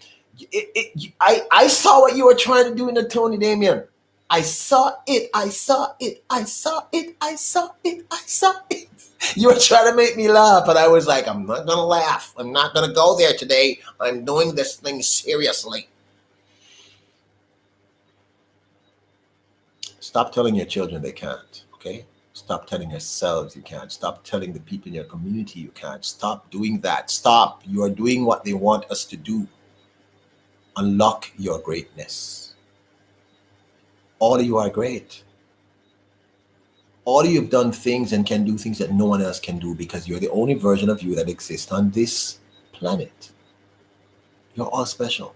Speaker 1: saw what you were trying to do in the Tony Damien. I saw it. I saw it. I saw it. I saw it. I saw it. You were trying to make me laugh, and I was like, I'm not going to laugh. I'm not going to go there today. I'm doing this thing seriously. Stop telling your children they can't, okay? Stop telling yourselves you can't. Stop telling the people in your community you can't. Stop doing that. Stop. You are doing what they want us to do. Unlock your greatness. All of you are great. All of you have done things and can do things that no one else can do because you're the only version of you that exists on this planet. You're all special.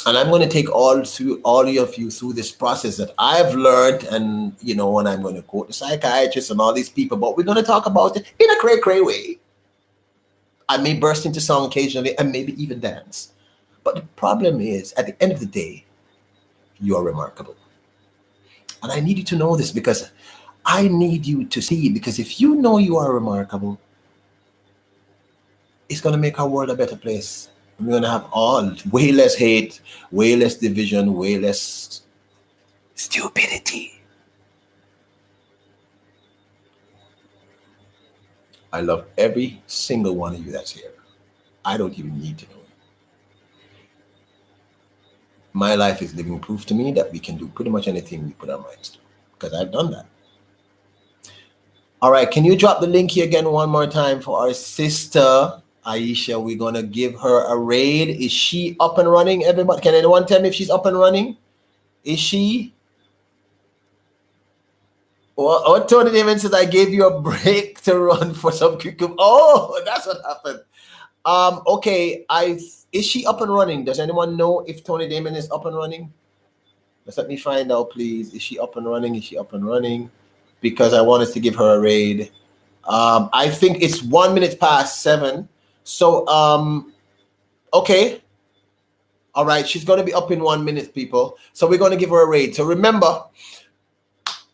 Speaker 1: And I'm going to take all of you through this process that I've learned, and and I'm going to quote the psychiatrists and all these people, but we're going to talk about it in a cray way. I may burst into song occasionally and maybe even dance. But the problem is, at the end of the day, you are remarkable. And I need you to know this because I need you to see, because if you know you are remarkable, it's going to make our world a better place. We're going to have way less hate, way less division, way less stupidity. I love every single one of you that's here. I don't even need to know you. My life is living proof to me that we can do pretty much anything we put our minds to, because I've done that. All right, can you drop the link here again one more time for our sister Aisha? We're going to give her a raid. Is she up and running, everybody? Can anyone tell me if she's up and running? Is she? Well, Tony David says, I gave you a break to run for some cucumber. Oh, that's what happened. Okay, is she up and running? Does anyone know if Tony Damon is up and running? Let's let me find out, please. Is she up and running? Is she up and running? Because I want us to give her a raid. I think it's 1 minute past 7. So, okay. All right, she's going to be up in 1 minute, people. So we're going to give her a raid. So remember,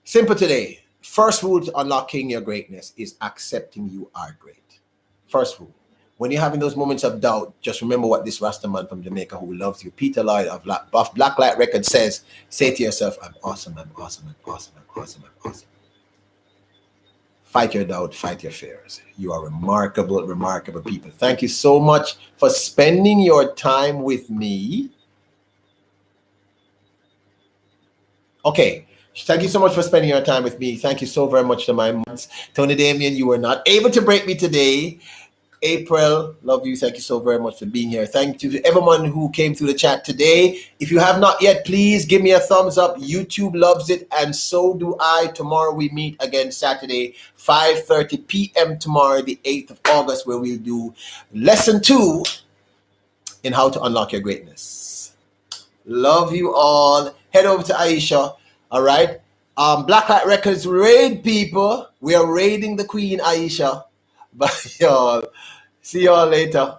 Speaker 1: simple today. First rule to unlocking your greatness is accepting you are great. First rule. When you're having those moments of doubt, just remember what this Rastaman from Jamaica who loves you, Peter Lloyd of Blacklight Records says. Say to yourself, I'm awesome, I'm awesome, I'm awesome, I'm awesome, I'm awesome. Fight your doubt, fight your fears. You are remarkable, remarkable people. Thank you so much for spending your time with me. Okay. Thank you so much for spending your time with me. Thank you so very much to my moms. Tony Damien, you were not able to break me today. April, love you. Thank you so very much for being here. Thank you to everyone who came through the chat today. If you have not yet, please give me a thumbs up. YouTube loves it, and so do I. Tomorrow we meet again, Saturday, 5:30 p.m. tomorrow, the 8th of August, where we'll do lesson 2 in how to unlock your greatness. Love you all. Head over to Aisha. All right. Blacklight Records raid, people. We are raiding the Queen, Aisha. Bye, y'all. See y'all later.